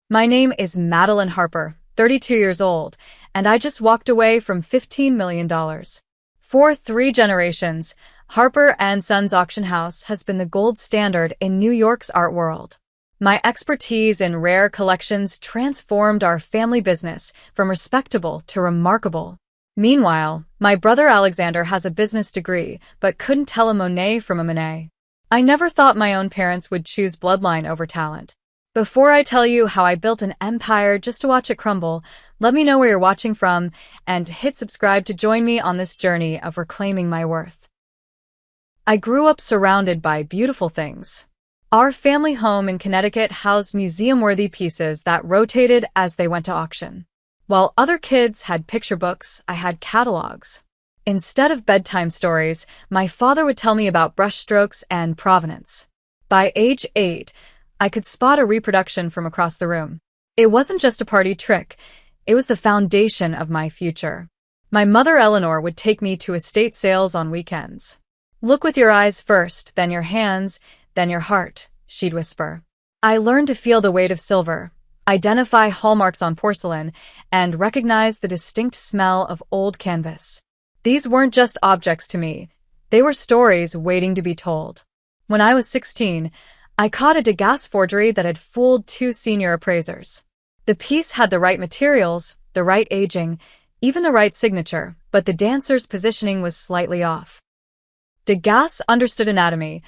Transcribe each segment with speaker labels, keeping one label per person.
Speaker 1: My name is Madeline Harper, 32 years old, and I just walked away from $15 million. For 3 generations, Harper and Sons Auction House has been the gold standard in New York's art world. My expertise in rare collections transformed our family business from respectable to remarkable. Meanwhile, my brother Alexander has a business degree, but couldn't tell a Monet from a Monet. I never thought my own parents would choose bloodline over talent. Before I tell you how I built an empire just to watch it crumble, let me know where you're watching from and hit subscribe to join me on this journey of reclaiming my worth. I grew up surrounded by beautiful things. Our family home in Connecticut housed museum-worthy pieces that rotated as they went to auction. While other kids had picture books, I had catalogs. Instead of bedtime stories, my father would tell me about brushstrokes and provenance. By age 8, I could spot a reproduction from across the room. It wasn't just a party trick, it was the foundation of my future. My mother Eleanor would take me to estate sales on weekends. "Look with your eyes first, then your hands, then your heart," she'd whisper. I learned to feel the weight of silver, identify hallmarks on porcelain, and recognize the distinct smell of old canvas. These weren't just objects to me, they were stories waiting to be told. When I was 16, I caught a Degas forgery that had fooled 2 senior appraisers. The piece had the right materials, the right aging, even the right signature, but the dancer's positioning was slightly off. Degas understood anatomy.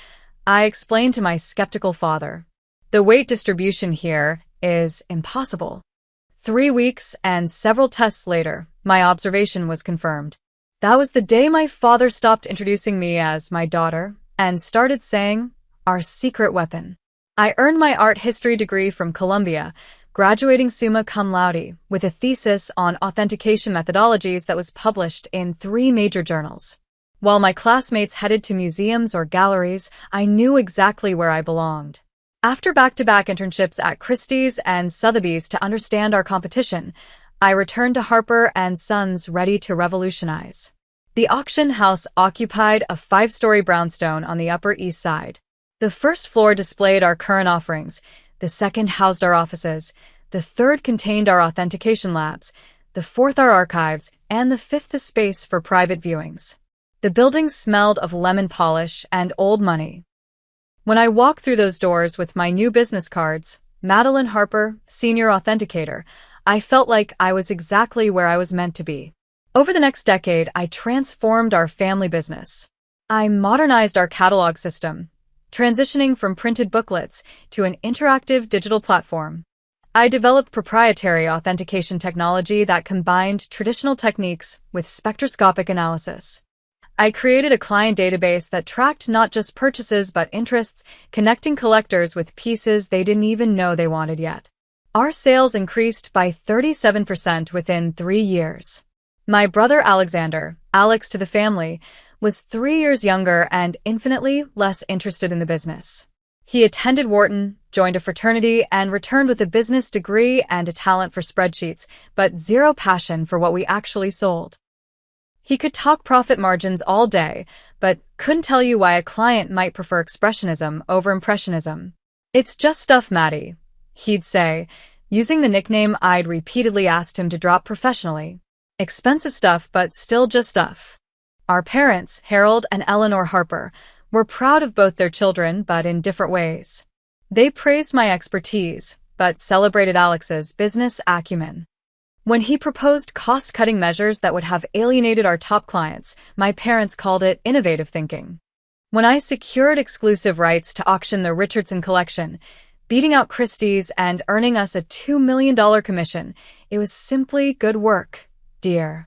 Speaker 1: I explained to my skeptical father. The weight distribution here is impossible. 3 weeks and several tests later, my observation was confirmed. That was the day my father stopped introducing me as my daughter and started saying, "Our secret weapon." I earned my art history degree from Columbia, graduating summa cum laude with a thesis on authentication methodologies that was published in 3 major journals. While my classmates headed to museums or galleries, I knew exactly where I belonged. After back-to-back internships at Christie's and Sotheby's to understand our competition, I returned to Harper and Sons ready to revolutionize. The auction house occupied a 5-story brownstone on the Upper East Side. The first floor displayed our current offerings, the second housed our offices, the third contained our authentication labs, the fourth our archives, and the fifth the space for private viewings. The building smelled of lemon polish and old money. When I walked through those doors with my new business cards, Madeline Harper, Senior Authenticator, I felt like I was exactly where I was meant to be. Over the next decade, I transformed our family business. I modernized our catalog system, transitioning from printed booklets to an interactive digital platform. I developed proprietary authentication technology that combined traditional techniques with spectroscopic analysis. I created a client database that tracked not just purchases but interests, connecting collectors with pieces they didn't even know they wanted yet. Our sales increased by 37% within 3 years. My brother Alexander, Alex to the family, was 3 years younger and infinitely less interested in the business. He attended Wharton, joined a fraternity, and returned with a business degree and a talent for spreadsheets, but zero passion for what we actually sold. He could talk profit margins all day, but couldn't tell you why a client might prefer expressionism over impressionism. "It's just stuff, Maddie," he'd say, using the nickname I'd repeatedly asked him to drop professionally. Expensive stuff, but still just stuff. Our parents, Harold and Eleanor Harper, were proud of both their children, but in different ways. They praised my expertise, but celebrated Alex's business acumen. When he proposed cost-cutting measures that would have alienated our top clients, my parents called it innovative thinking. When I secured exclusive rights to auction the Richardson collection, beating out Christie's and earning us a $2 million commission, it was simply good work, dear.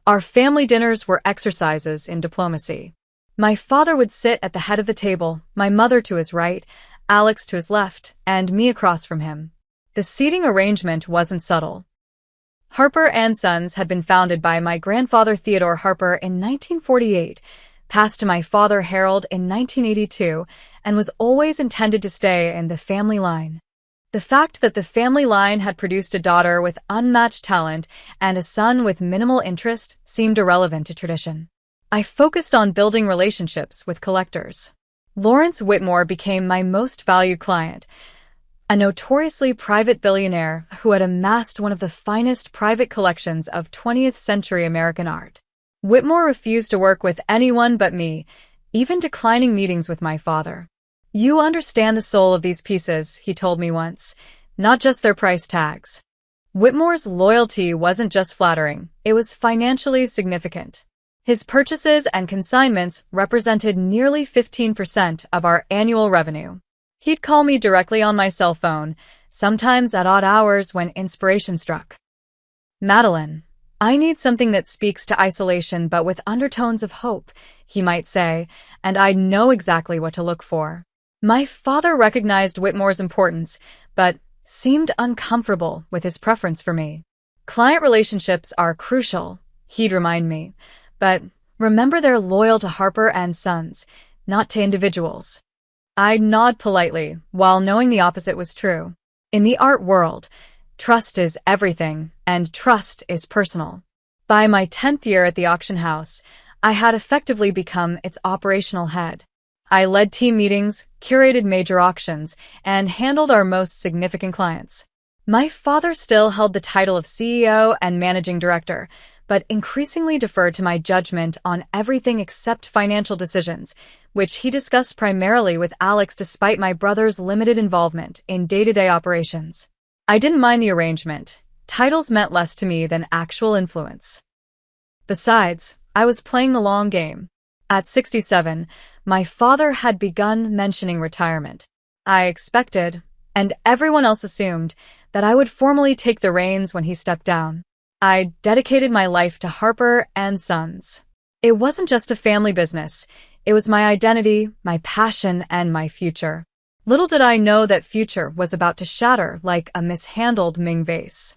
Speaker 1: Our family dinners were exercises in diplomacy. My father would sit at the head of the table, my mother to his right, Alex to his left, and me across from him. The seating arrangement wasn't subtle. Harper and Sons had been founded by my grandfather Theodore Harper in 1948, passed to my father Harold in 1982, and was always intended to stay in the family line. The fact that the family line had produced a daughter with unmatched talent and a son with minimal interest seemed irrelevant to tradition. I focused on building relationships with collectors. Lawrence Whitmore became my most valued client. a notoriously private billionaire who had amassed one of the finest private collections of 20th century American art. Whitmore refused to work with anyone but me, even declining meetings with my father. "You understand the soul of these pieces," he told me once, "not just their price tags." Whitmore's loyalty wasn't just flattering, it was financially significant. His purchases and consignments represented nearly 15% of our annual revenue. He'd call me directly on my cell phone, sometimes at odd hours when inspiration struck. "Madeline, I need something that speaks to isolation but with undertones of hope," he might say, and I'd know exactly what to look for. My father recognized Whitmore's importance, but seemed uncomfortable with his preference for me. "Client relationships are crucial," he'd remind me, "but remember they're loyal to Harper and Sons, not to individuals." I'd nod politely, while knowing the opposite was true. In the art world, trust is everything, and trust is personal. By my 10th year at the auction house, I had effectively become its operational head. I led team meetings, curated major auctions, and handled our most significant clients. My father still held the title of CEO and managing director, but increasingly deferred to my judgment on everything except financial decisions, which he discussed primarily with Alex despite my brother's limited involvement in day-to-day operations. I didn't mind the arrangement. Titles meant less to me than actual influence. Besides, I was playing the long game. At 67, my father had begun mentioning retirement. I expected, and everyone else assumed, that I would formally take the reins when he stepped down. I dedicated my life to Harper and Sons. It wasn't just a family business. It was my identity, my passion, and my future. Little did I know that future was about to shatter like a mishandled Ming vase.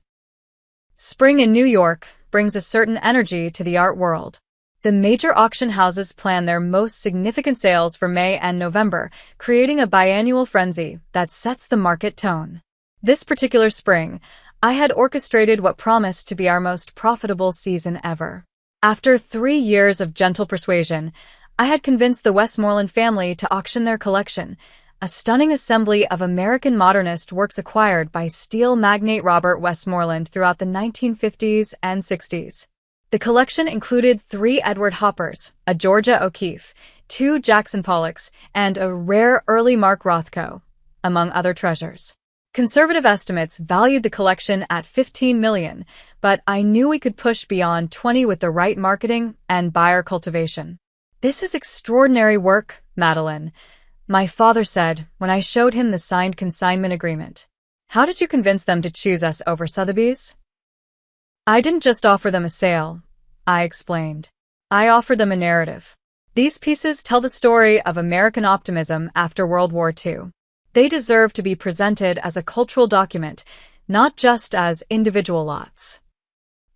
Speaker 1: Spring in New York brings a certain energy to the art world. The major auction houses plan their most significant sales for May and November, creating a biannual frenzy that sets the market tone. This particular spring, I had orchestrated what promised to be our most profitable season ever. After 3 years of gentle persuasion, I had convinced the Westmoreland family to auction their collection, a stunning assembly of American modernist works acquired by steel magnate Robert Westmoreland throughout the 1950s and 60s. The collection included 3 Edward Hoppers, a Georgia O'Keeffe, 2 Jackson Pollocks, and a rare early Mark Rothko, among other treasures. Conservative estimates valued the collection at $15 million, but I knew we could push beyond 20 with the right marketing and buyer cultivation. "This is extraordinary work, Madeline," my father said when I showed him the signed consignment agreement. "How did you convince them to choose us over Sotheby's?" "I didn't just offer them a sale," I explained. "I offered them a narrative. These pieces tell the story of American optimism after World War II. They deserve to be presented as a cultural document, not just as individual lots."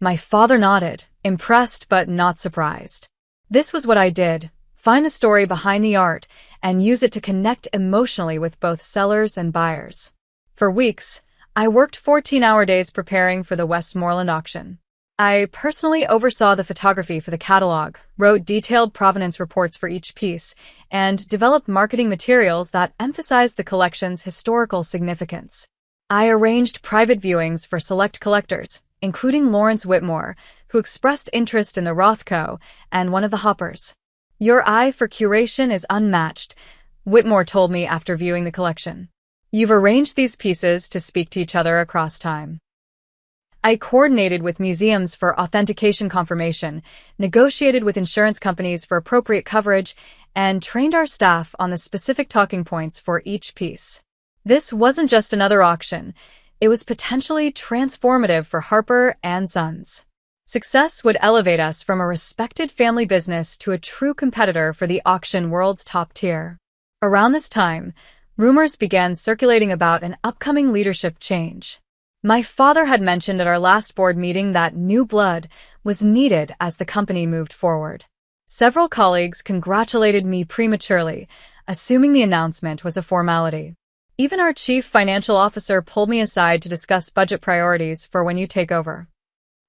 Speaker 1: My father nodded, impressed but not surprised. This was what I did: find the story behind the art and use it to connect emotionally with both sellers and buyers. For weeks, I worked 14-hour days preparing for the Westmoreland auction. I personally oversaw the photography for the catalog, wrote detailed provenance reports for each piece, and developed marketing materials that emphasized the collection's historical significance. I arranged private viewings for select collectors, including Lawrence Whitmore, who expressed interest in the Rothko and one of the Hoppers. "Your eye for curation is unmatched," Whitmore told me after viewing the collection. "You've arranged these pieces to speak to each other across time." I coordinated with museums for authentication confirmation, negotiated with insurance companies for appropriate coverage, and trained our staff on the specific talking points for each piece. This wasn't just another auction. It was potentially transformative for Harper and Sons. Success would elevate us from a respected family business to a true competitor for the auction world's top tier. Around this time, rumors began circulating about an upcoming leadership change. My father had mentioned at our last board meeting that new blood was needed as the company moved forward. Several colleagues congratulated me prematurely, assuming the announcement was a formality. Even our chief financial officer pulled me aside to discuss budget priorities for when you take over.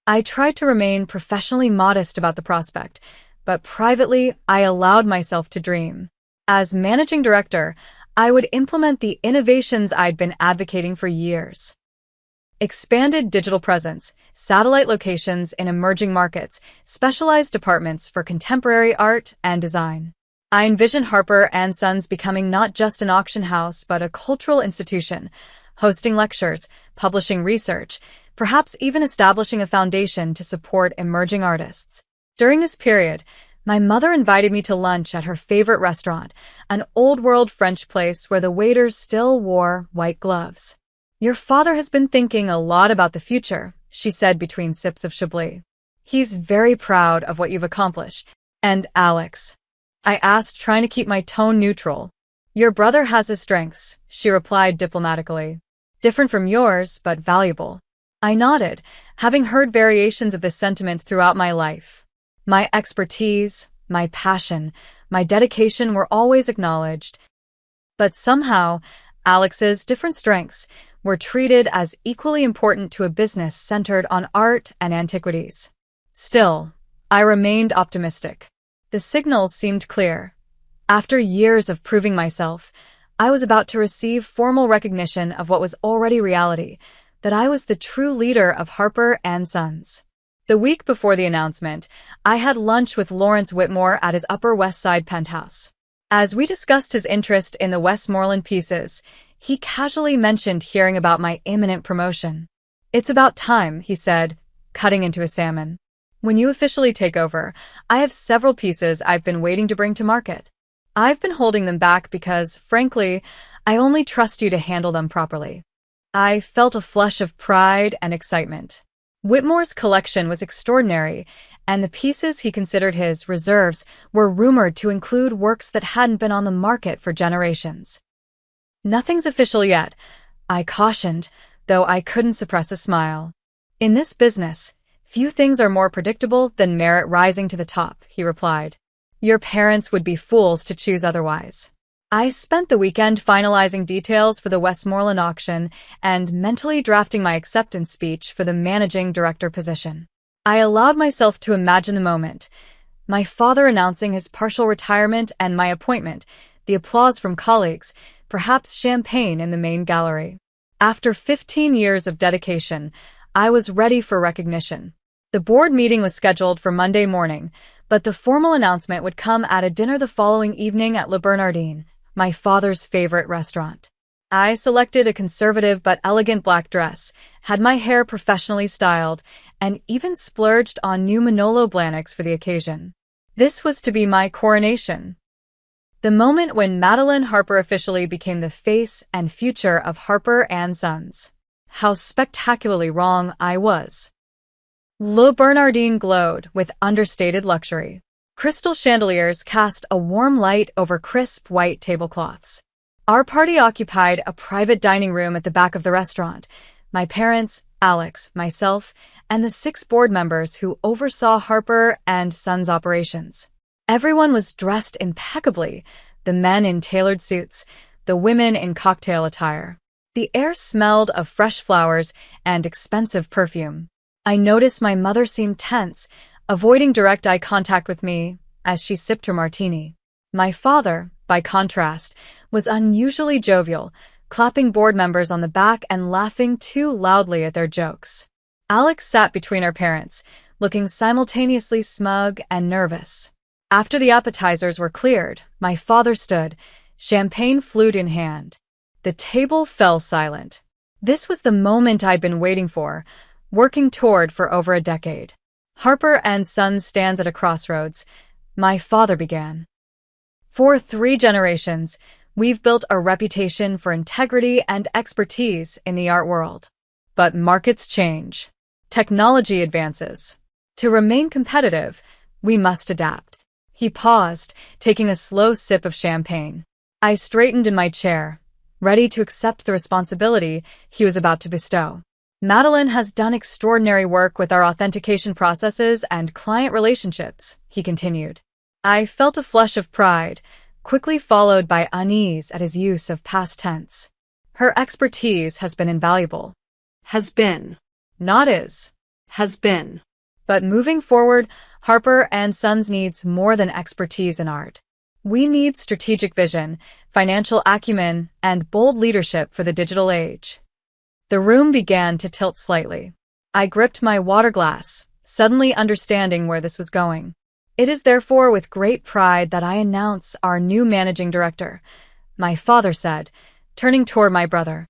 Speaker 1: I tried to remain professionally modest about the prospect, but privately I allowed myself to dream. As managing director, I would implement the innovations I'd been advocating for years. Expanded digital presence, satellite locations in emerging markets, specialized departments for contemporary art and design. I envision Harper and Sons becoming not just an auction house, but a cultural institution, hosting lectures, publishing research, perhaps even establishing a foundation to support emerging artists. During this period, my mother invited me to lunch at her favorite restaurant, an old-world French place where the waiters still wore white gloves. "Your father has been thinking a lot about the future," she said between sips of Chablis. "He's very proud of what you've accomplished." "And Alex?" I asked, trying to keep my tone neutral. "Your brother has his strengths," she replied diplomatically. "Different from yours, but valuable." I nodded, having heard variations of this sentiment throughout my life. My expertise, my passion, my dedication were always acknowledged. But somehow, Alex's different strengths were treated as equally important to a business centered on art and antiquities. Still, I remained optimistic. The signals seemed clear. After years of proving myself, I was about to receive formal recognition of what was already reality, that I was the true leader of Harper and Sons. The week before the announcement, I had lunch with Lawrence Whitmore at his Upper West Side penthouse. As we discussed his interest in the Westmoreland pieces, he casually mentioned hearing about my imminent promotion. "It's about time," he said, cutting into a salmon. "When you officially take over, I have several pieces I've been waiting to bring to market. I've been holding them back because, frankly, I only trust you to handle them properly." I felt a flush of pride and excitement. Whitmore's collection was extraordinary, and the pieces he considered his reserves were rumored to include works that hadn't been on the market for generations. "Nothing's official yet," I cautioned, though I couldn't suppress a smile. "In this business, few things are more predictable than merit rising to the top," he replied. "Your parents would be fools to choose otherwise." I spent the weekend finalizing details for the Westmoreland auction and mentally drafting my acceptance speech for the managing director position. I allowed myself to imagine the moment: my father announcing his partial retirement and my appointment, the applause from colleagues, perhaps champagne in the main gallery. After 15 years of dedication, I was ready for recognition. The board meeting was scheduled for Monday morning, but the formal announcement would come at a dinner the following evening at Le Bernardin, my father's favorite restaurant. I selected a conservative but elegant black dress, had my hair professionally styled, and even splurged on new Manolo Blahniks for the occasion. This was to be my coronation. The moment when Madeline Harper officially became the face and future of Harper and Sons. How spectacularly wrong I was. Le Bernardin glowed with understated luxury. Crystal chandeliers cast a warm light over crisp white tablecloths. Our party occupied a private dining room at the back of the restaurant. My parents, Alex, myself, and the 6 board members who oversaw Harper and Sons operations. Everyone was dressed impeccably, the men in tailored suits, the women in cocktail attire. The air smelled of fresh flowers and expensive perfume. I noticed my mother seemed tense, avoiding direct eye contact with me as she sipped her martini. My father, by contrast, was unusually jovial, clapping board members on the back and laughing too loudly at their jokes. Alex sat between our parents, looking simultaneously smug and nervous. After the appetizers were cleared, my father stood, champagne flute in hand. The table fell silent. This was the moment I'd been waiting for, working toward for over a decade. Harper and Sons stands at a crossroads, my father began. For 3 generations, we've built a reputation for integrity and expertise in the art world. But markets change. Technology advances. To remain competitive, we must adapt. He paused, taking a slow sip of champagne. I straightened in my chair, ready to accept the responsibility he was about to bestow. Madeline has done extraordinary work with our authentication processes and client relationships, he continued. I felt a flush of pride, quickly followed by unease at his use of past tense. Her expertise has been invaluable.
Speaker 2: Has been.
Speaker 1: Not is.
Speaker 2: Has been.
Speaker 1: But moving forward, Harper and Sons needs more than expertise in art. We need strategic vision, financial acumen, and bold leadership for the digital age. The room began to tilt slightly. I gripped my water glass, suddenly understanding where this was going. It is therefore with great pride that I announce our new managing director, my father said, turning toward my brother.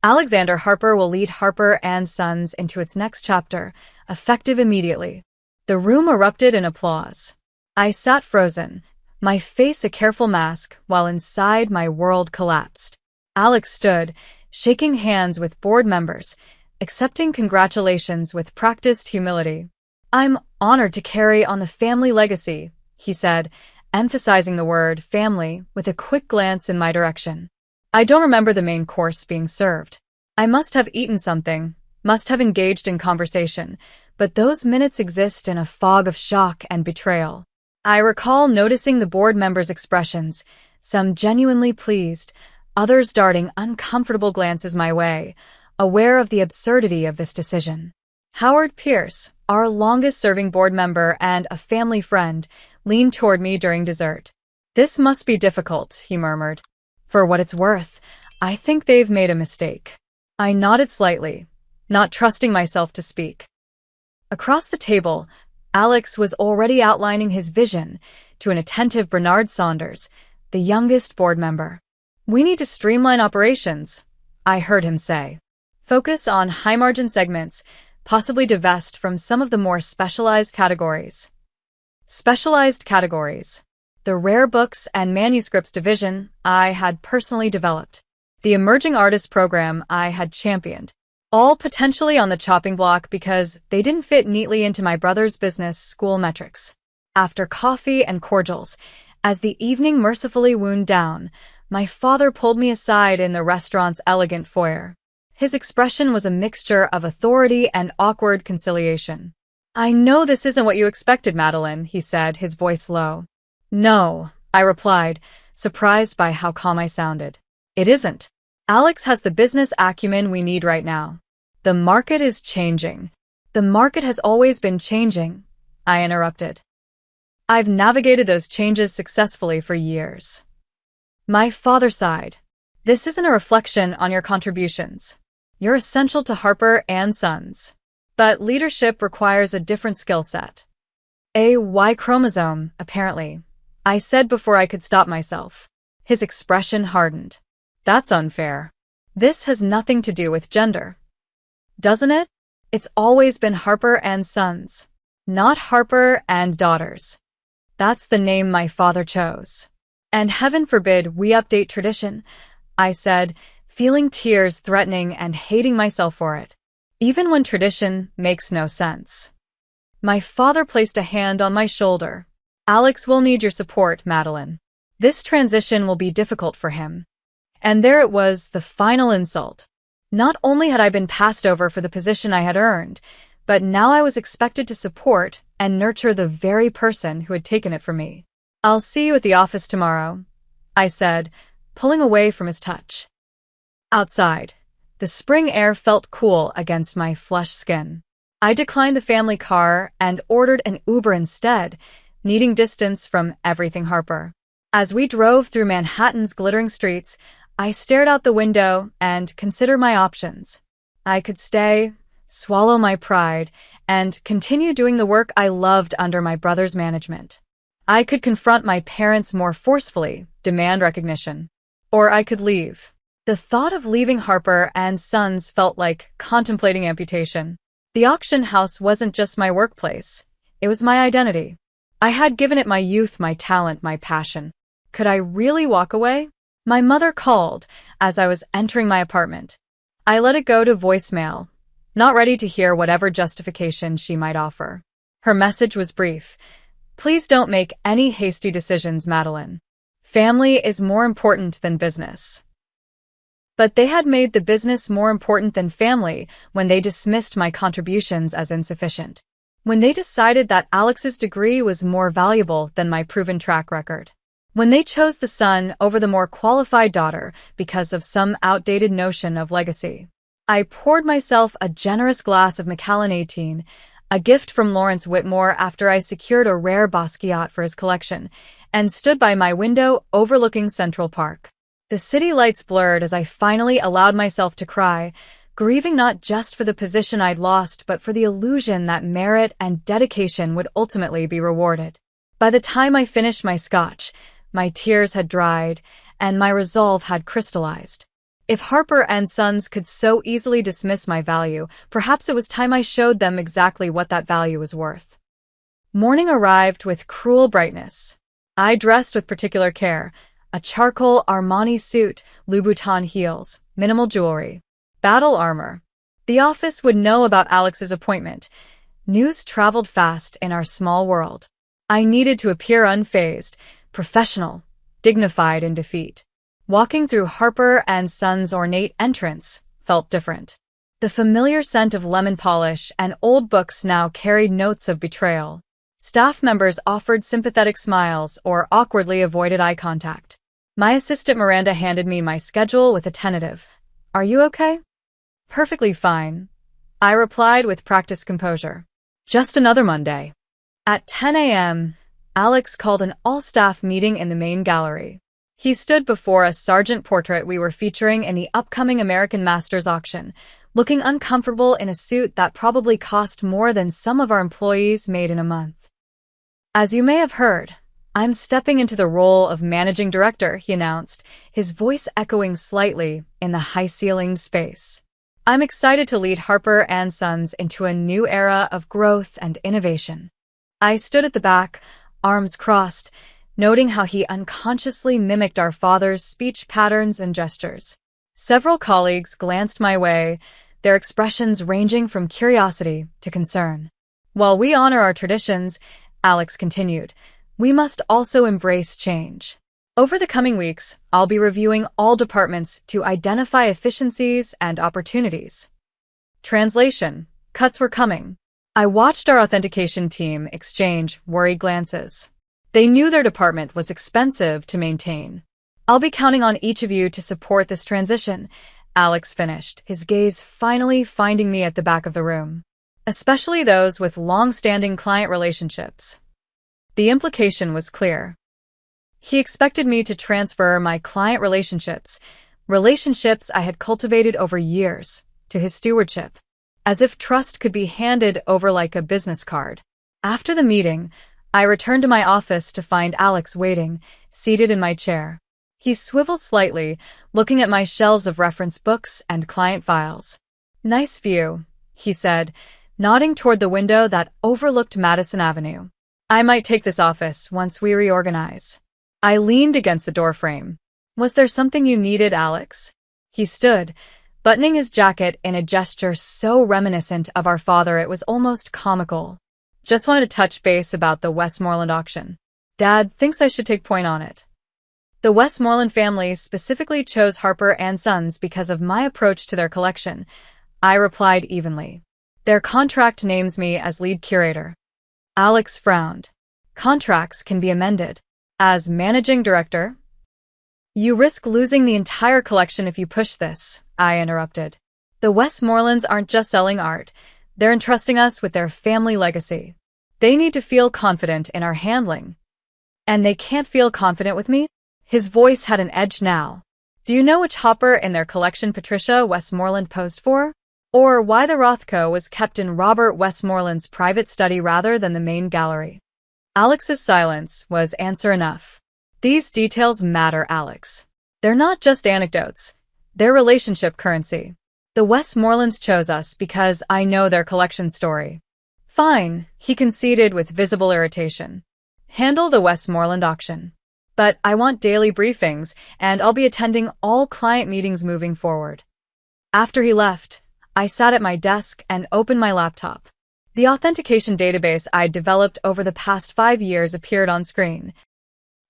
Speaker 1: Alexander Harper will lead Harper & Sons into its next chapter, effective immediately. The room erupted in applause. I sat frozen, my face a careful mask, while inside my world collapsed. Alex stood, shaking hands with board members, accepting congratulations with practiced humility. "I'm honored to carry on the family legacy," he said, emphasizing the word family with a quick glance in my direction. I don't remember the main course being served. I must have eaten something, must have engaged in conversation, but those minutes exist in a fog of shock and betrayal. I recall noticing the board members' expressions, some genuinely pleased, others darting uncomfortable glances my way, aware of the absurdity of this decision. Howard Pierce, our longest-serving board member and a family friend, leaned toward me during dessert. "This must be difficult," he murmured. "For what it's worth, I think they've made a mistake." I nodded slightly, not trusting myself to speak. Across the table, Alex was already outlining his vision to an attentive Bernard Saunders, the youngest board member. "We need to streamline operations," I heard him say. "Focus on high-margin segments, possibly divest from some of the more specialized categories." Specialized categories. The rare books and manuscripts division I had personally developed. The emerging artist program I had championed. All potentially on the chopping block because they didn't fit neatly into my brother's business school metrics. After coffee and cordials, as the evening mercifully wound down, my father pulled me aside in the restaurant's elegant foyer. His expression was a mixture of authority and awkward conciliation. "I know this isn't what you expected, Madeline," he said, his voice low. "No," I replied, surprised by how calm I sounded. "It isn't. Alex has the business acumen we need right now. The market is changing." "The market has always been changing," I interrupted. "I've navigated those changes successfully for years." My father sighed. "This isn't a reflection on your contributions. You're essential to Harper & Sons. But leadership requires a different skill set." "A Y chromosome, apparently," I said before I could stop myself. His expression hardened. "That's unfair. This has nothing to do with gender." "Doesn't it? It's always been Harper & Sons, not Harper & Daughters. That's the name my father chose. And heaven forbid we update tradition," I said, feeling tears threatening and hating myself for it. Even when tradition makes no sense. My father placed a hand on my shoulder. "Alex will need your support, Madeline. This transition will be difficult for him." And there it was, the final insult. Not only had I been passed over for the position I had earned, but now I was expected to support and nurture the very person who had taken it from me. "I'll see you at the office tomorrow," I said, pulling away from his touch. Outside, the spring air felt cool against my flushed skin. I declined the family car and ordered an Uber instead, needing distance from everything Harper. As we drove through Manhattan's glittering streets, I stared out the window and considered my options. I could stay, swallow my pride, and continue doing the work I loved under my brother's management. I could confront my parents more forcefully, demand recognition. Or I could leave. The thought of leaving Harper & Sons felt like contemplating amputation. The auction house wasn't just my workplace. It was my identity. I had given it my youth, my talent, my passion. Could I really walk away? My mother called as I was entering my apartment. I let it go to voicemail, not ready to hear whatever justification she might offer. Her message was brief. "Please don't make any hasty decisions, Madeline. Family is more important than business." But they had made the business more important than family when they dismissed my contributions as insufficient. When they decided that Alex's degree was more valuable than my proven track record. When they chose the son over the more qualified daughter because of some outdated notion of legacy. I poured myself a generous glass of Macallan 18, a gift from Lawrence Whitmore after I secured a rare Basquiat for his collection, and stood by my window overlooking Central Park. The city lights blurred as I finally allowed myself to cry, grieving not just for the position I'd lost but for the illusion that merit and dedication would ultimately be rewarded. By the time I finished my scotch, my tears had dried, and my resolve had crystallized. If Harper and Sons could so easily dismiss my value, perhaps it was time I showed them exactly what that value was worth. Morning arrived with cruel brightness. I dressed with particular care: a charcoal Armani suit, Louboutin heels, minimal jewelry, battle armor. The office would know about Alex's appointment. News traveled fast in our small world. I needed to appear unfazed, professional, dignified in defeat. Walking through Harper and Sons' ornate entrance felt different. The familiar scent of lemon polish and old books now carried notes of betrayal. Staff members offered sympathetic smiles or awkwardly avoided eye contact. My assistant Miranda handed me my schedule with a tentative, "Are you okay?" "Perfectly fine," I replied with practiced composure. "Just another Monday." At 10 a.m., Alex called an all-staff meeting in the main gallery. He stood before a sergeant portrait we were featuring in the upcoming American Masters auction, looking uncomfortable in a suit that probably cost more than some of our employees made in a month. "As you may have heard, I'm stepping into the role of managing director," he announced, his voice echoing slightly in the high-ceilinged space. "I'm excited to lead Harper and Sons into a new era of growth and innovation." I stood at the back, arms crossed, noting how he unconsciously mimicked our father's speech patterns and gestures. Several colleagues glanced my way, their expressions ranging from curiosity to concern. "While we honor our traditions," Alex continued, "we must also embrace change. Over the coming weeks, I'll be reviewing all departments to identify efficiencies and opportunities." Translation: cuts were coming. I watched our authentication team exchange worried glances. They knew their department was expensive to maintain. "I'll be counting on each of you to support this transition," Alex finished, his gaze finally finding me at the back of the room. "Especially those with long-standing client relationships." The implication was clear. He expected me to transfer my client relationships I had cultivated over years, to his stewardship, as if trust could be handed over like a business card. After the meeting, I returned to my office to find Alex waiting, seated in my chair. He swiveled slightly, looking at my shelves of reference books and client files. "Nice view," he said, nodding toward the window that overlooked Madison Avenue. "I might take this office once we reorganize." I leaned against the doorframe. "Was there something you needed, Alex?" He stood, buttoning his jacket in a gesture so reminiscent of our father it was almost comical. "Just wanted to touch base about the Westmoreland auction. Dad thinks I should take point on it." The Westmoreland family specifically chose Harper and Sons because of my approach to their collection, I replied evenly. "Their contract names me as lead curator." Alex frowned. "Contracts can be amended. As managing director?" "You risk losing the entire collection if you push this," I interrupted. "The Westmorelands aren't just selling art. They're entrusting us with their family legacy. They need to feel confident in our handling." "And they can't feel confident with me?" His voice had an edge now. "Do you know which Hopper in their collection Patricia Westmoreland posed for? Or why the Rothko was kept in Robert Westmoreland's private study rather than the main gallery?" Alex's silence was answer enough. "These details matter, Alex. They're not just anecdotes. They're relationship currency. The Westmorelands chose us because I know their collection story." "Fine," he conceded with visible irritation. "Handle the Westmoreland auction. But I want daily briefings, and I'll be attending all client meetings moving forward." After he left, I sat at my desk and opened my laptop. The authentication database I'd developed over the past 5 years appeared on screen.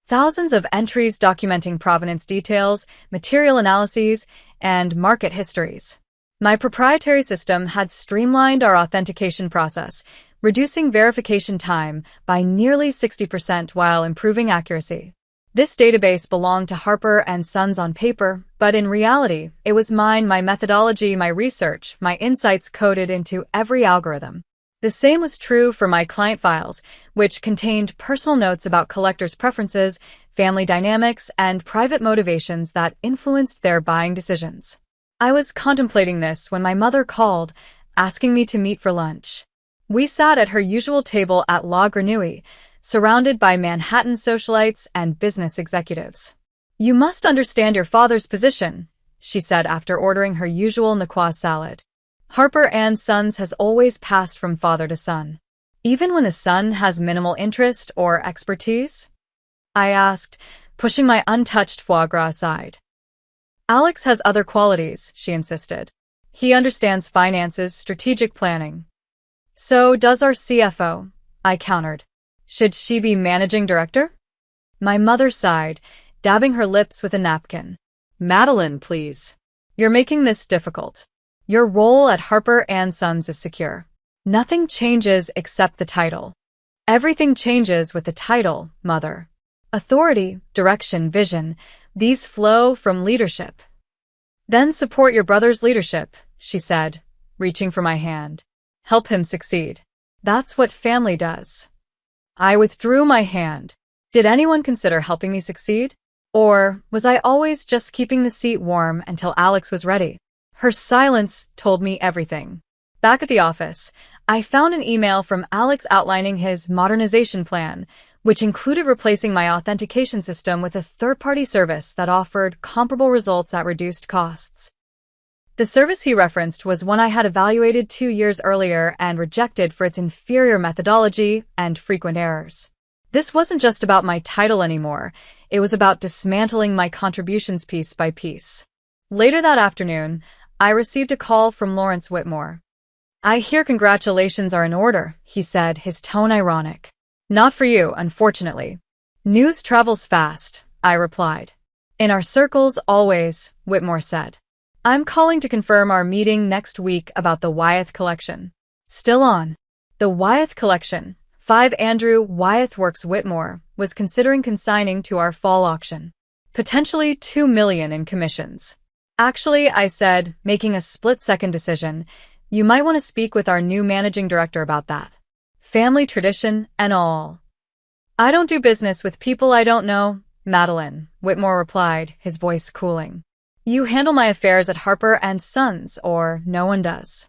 Speaker 1: Thousands of entries documenting provenance details, material analyses, and market histories. My proprietary system had streamlined our authentication process, reducing verification time by nearly 60% while improving accuracy. This database belonged to Harper and Sons on paper, but in reality, it was mine, my methodology, my research, my insights coded into every algorithm. The same was true for my client files, which contained personal notes about collectors' preferences, family dynamics, and private motivations that influenced their buying decisions. I was contemplating this when my mother called, asking me to meet for lunch. We sat at her usual table at La Grenouille, surrounded by Manhattan socialites and business executives. "You must understand your father's position," she said after ordering her usual Niçoise salad. "Harper and Sons has always passed from father to son. Even when the son has minimal interest or expertise?" I asked, pushing my untouched foie gras aside. "Alex has other qualities," she insisted. "He understands finances, strategic planning." "So does our CFO," I countered. "Should she be managing director?" My mother sighed, dabbing her lips with a napkin. "Madeline, please. You're making this difficult. Your role at Harper and Sons is secure. Nothing changes except the title." "Everything changes with the title, Mother. Authority, direction, vision, these flow from leadership." "Then support your brother's leadership," she said, reaching for my hand. "Help him succeed. That's what family does." I withdrew my hand. Did anyone consider helping me succeed? Or was I always just keeping the seat warm until Alex was ready? Her silence told me everything. Back at the office, I found an email from Alex outlining his modernization plan, which included replacing my authentication system with a third-party service that offered comparable results at reduced costs. The service he referenced was one I had evaluated 2 years earlier and rejected for its inferior methodology and frequent errors. This wasn't just about my title anymore, it was about dismantling my contributions piece by piece. Later that afternoon, I received a call from Lawrence Whitmore. "I hear congratulations are in order," he said, his tone ironic. "Not for you, unfortunately." "News travels fast," I replied. "In our circles, always," Whitmore said. "I'm calling to confirm our meeting next week about the Wyeth collection." Still on. The Wyeth collection, 5 Andrew Wyeth Works Whitmore, was considering consigning to our fall auction. Potentially $2 million in commissions. "Actually," I said, making a split-second decision, "you might want to speak with our new managing director about that. Family tradition and all." "I don't do business with people I don't know, Madeline," Whitmore replied, his voice cooling. "You handle my affairs at Harper and Sons, or no one does."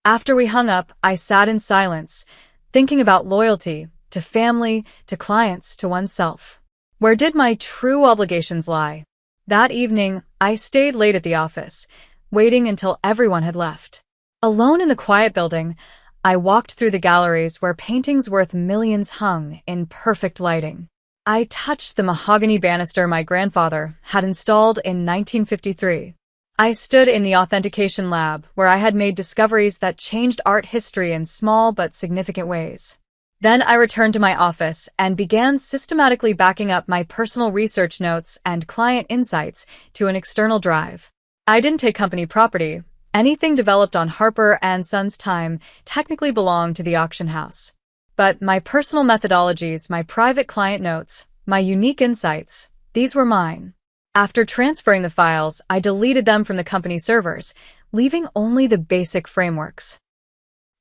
Speaker 1: After we hung up, I sat in silence, thinking about loyalty, to family, to clients, to oneself. Where did my true obligations lie? That evening, I stayed late at the office, waiting until everyone had left. Alone in the quiet building, I walked through the galleries where paintings worth millions hung in perfect lighting. I touched the mahogany banister my grandfather had installed in 1953. I stood in the authentication lab where I had made discoveries that changed art history in small but significant ways. Then I returned to my office and began systematically backing up my personal research notes and client insights to an external drive. I didn't take company property. Anything developed on Harper and Sons' time technically belonged to the auction house. But my personal methodologies, my private client notes, my unique insights, these were mine. After transferring the files, I deleted them from the company servers, leaving only the basic frameworks.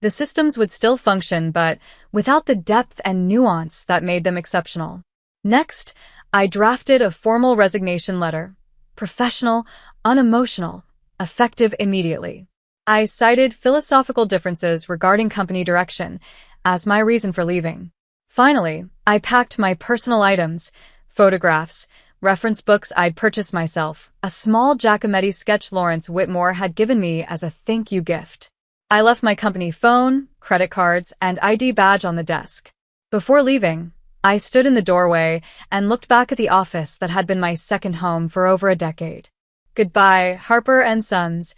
Speaker 1: The systems would still function, but without the depth and nuance that made them exceptional. Next, I drafted a formal resignation letter. Professional, unemotional, effective immediately. I cited philosophical differences regarding company direction as my reason for leaving. Finally, I packed my personal items, photographs, reference books I'd purchased myself, a small Giacometti sketch Lawrence Whitmore had given me as a thank you gift. I left my company phone, credit cards, and ID badge on the desk. Before leaving, I stood in the doorway and looked back at the office that had been my second home for over a decade. "Goodbye, Harper and Sons,"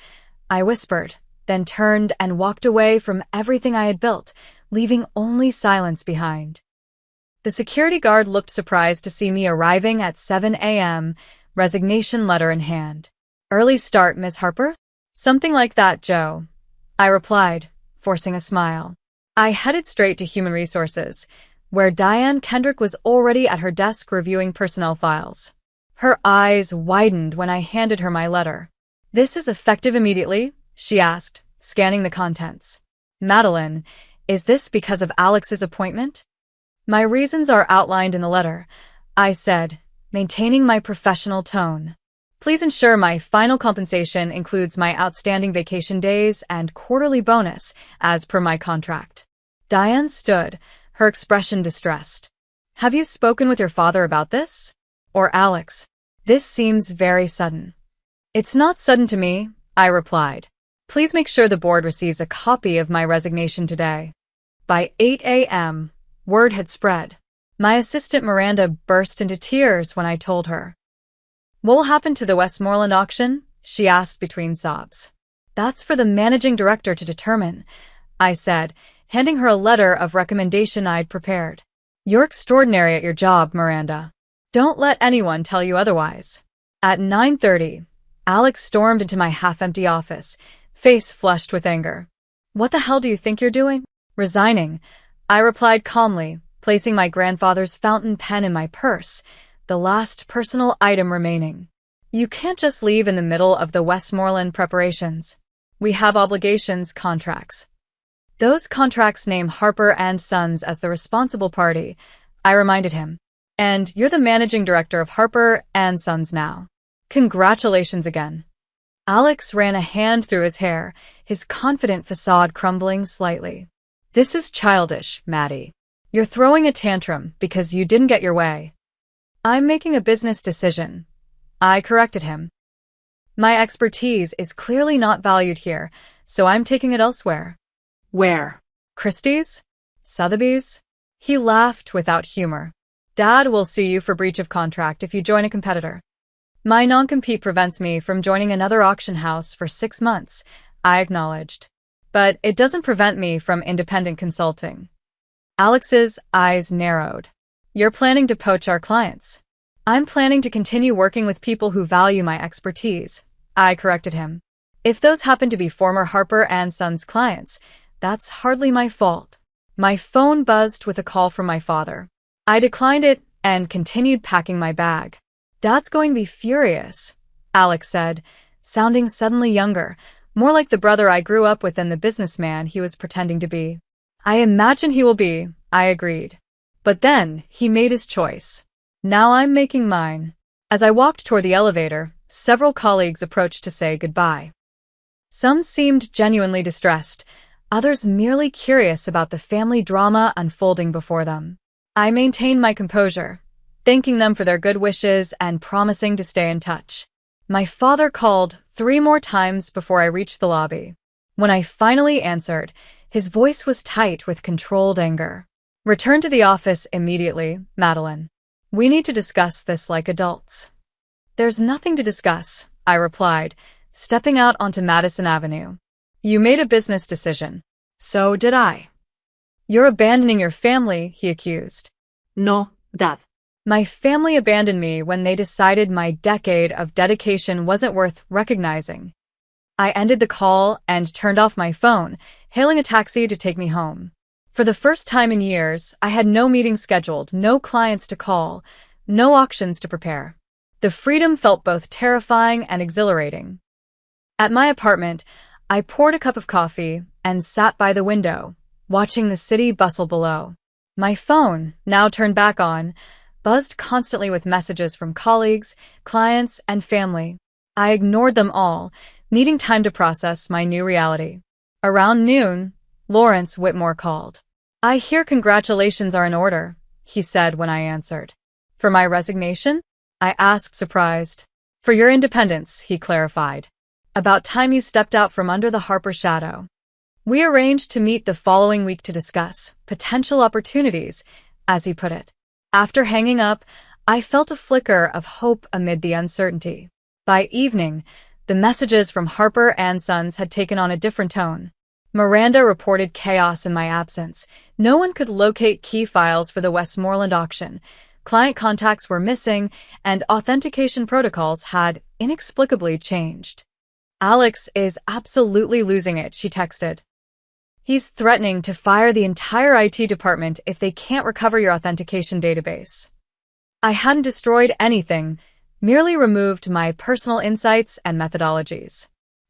Speaker 1: I whispered, then turned and walked away from everything I had built, leaving only silence behind. The security guard looked surprised to see me arriving at 7 a.m., resignation letter in hand. "Early start, Miss Harper?" "Something like that, Joe," I replied, forcing a smile. I headed straight to Human Resources, where Diane Kendrick was already at her desk reviewing personnel files. Her eyes widened when I handed her my letter. "This is effective immediately?" she asked, scanning the contents. Madeline, is this because of Alex's appointment? My reasons are outlined in the letter, I said, maintaining my professional tone. Please ensure my final compensation includes my outstanding vacation days and quarterly bonus, as per my contract. Diane stood, her expression distressed. Have you spoken with your father about this? Or Alex? This seems very sudden. It's not sudden to me, I replied. Please make sure the board receives a copy of my resignation today. By 8 a.m., word had spread. My assistant Miranda burst into tears when I told her. What will happen to the Westmoreland auction? She asked between sobs. That's for the managing director to determine, I said, handing her a letter of recommendation I'd prepared. You're extraordinary at your job, Miranda. Don't let anyone tell you otherwise. At 9:30, Alex stormed into my half-empty office, face flushed with anger. What the hell do you think you're doing? Resigning, I replied calmly, placing my grandfather's fountain pen in my purse, the last personal item remaining. You can't just leave in the middle of the Westmoreland preparations. We have obligations, contracts. Those contracts name Harper and Sons as the responsible party, I reminded him. And you're the managing director of Harper and Sons now. Congratulations again. Alex ran a hand through his hair, his confident facade crumbling slightly. This is childish, Maddie. You're throwing a tantrum because you didn't get your way. I'm making a business decision, I corrected him. My expertise is clearly not valued here, so I'm taking it elsewhere.
Speaker 2: Where?
Speaker 1: Christie's? Sotheby's? He laughed without humor. Dad will sue you for breach of contract if you join a competitor. My non-compete prevents me from joining another auction house for 6 months, I acknowledged. But it doesn't prevent me from independent consulting. Alex's eyes narrowed. You're planning to poach our clients. I'm planning to continue working with people who value my expertise, I corrected him. If those happen to be former Harper and Sons clients, that's hardly my fault. My phone buzzed with a call from my father. I declined it and continued packing my bag. Dad's going to be furious, Alex said, sounding suddenly younger, more like the brother I grew up with than the businessman he was pretending to be. I imagine he will be, I agreed. But then he made his choice. Now I'm making mine. As I walked toward the elevator, several colleagues approached to say goodbye. Some seemed genuinely distressed, others merely curious about the family drama unfolding before them. I maintained my composure, thanking them for their good wishes and promising to stay in touch. My father called 3 more times before I reached the lobby. When I finally answered, his voice was tight with controlled anger. Return to the office immediately, Madeline. We need to discuss this like adults. There's nothing to discuss, I replied, stepping out onto Madison Avenue. You made a business decision. So did I. You're abandoning your family, he accused.
Speaker 2: No, Dad.
Speaker 1: My family abandoned me when they decided my decade of dedication wasn't worth recognizing. I ended the call and turned off my phone, hailing a taxi to take me home. For the first time in years, I had no meetings scheduled, no clients to call, no auctions to prepare. The freedom felt both terrifying and exhilarating. At my apartment, I poured a cup of coffee and sat by the window, watching the city bustle below. My phone, now turned back on, buzzed constantly with messages from colleagues, clients, and family. I ignored them all, needing time to process my new reality. Around noon, Lawrence Whitmore called. I hear congratulations are in order, he said when I answered. For my resignation? I asked, surprised. For your independence, he clarified. About time you stepped out from under the Harper shadow. We arranged to meet the following week to discuss potential opportunities, as he put it. After hanging up, I felt a flicker of hope amid the uncertainty. By evening, the messages from Harper and Sons had taken on a different tone. Miranda reported chaos in my absence. No one could locate key files for the Westmoreland auction. Client contacts were missing, and authentication protocols had inexplicably changed. Alex is absolutely losing it, she texted. He's threatening to fire the entire IT department if they can't recover your authentication database. I hadn't destroyed anything, merely removed my personal insights and methodologies.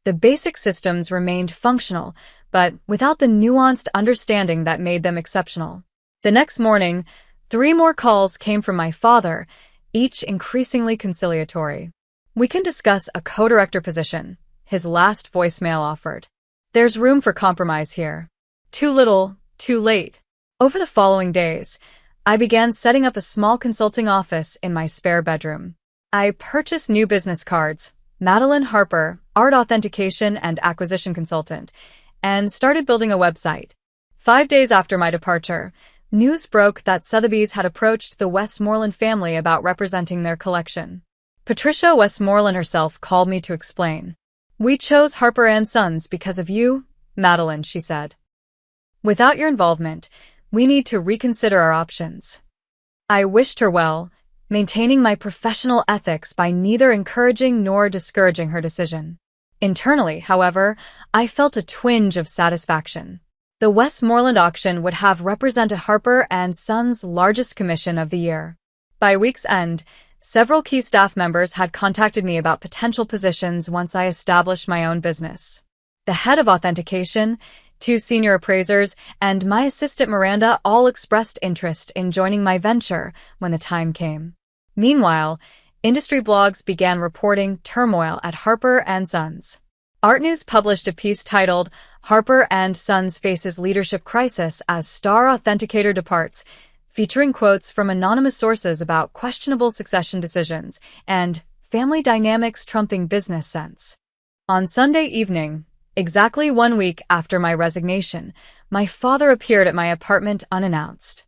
Speaker 1: The basic systems remained functional, but without the nuanced understanding that made them exceptional. The next morning, 3 more calls came from my father, each increasingly conciliatory. "We can discuss a co-director position," his last voicemail offered. "There's room for compromise here." Too little, too late. Over the following days, I began setting up a small consulting office in my spare bedroom. I purchased new business cards, Madeline Harper, art authentication and acquisition consultant, and started building a website. 5 days after my departure, news broke that Sotheby's had approached the Westmoreland family about representing their collection. Patricia Westmoreland herself called me to explain. "We chose Harper & Sons because of you, Madeline," she said. "Without your involvement, we need to reconsider our options." I wished her well, maintaining my professional ethics by neither encouraging nor discouraging her decision. Internally, however, I felt a twinge of satisfaction. The Westmoreland auction would have represented Harper & Sons' largest commission of the year. By week's end, several key staff members had contacted me about potential positions once I established my own business. The head of authentication, 2 senior appraisers, and my assistant Miranda all expressed interest in joining my venture when the time came. Meanwhile, industry blogs began reporting turmoil at Harper & Sons. Art News published a piece titled, "Harper & Sons Faces Leadership Crisis as Star Authenticator Departs," featuring quotes from anonymous sources about questionable succession decisions and family dynamics trumping business sense. On Sunday evening, exactly 1 week after my resignation, my father appeared at my apartment unannounced.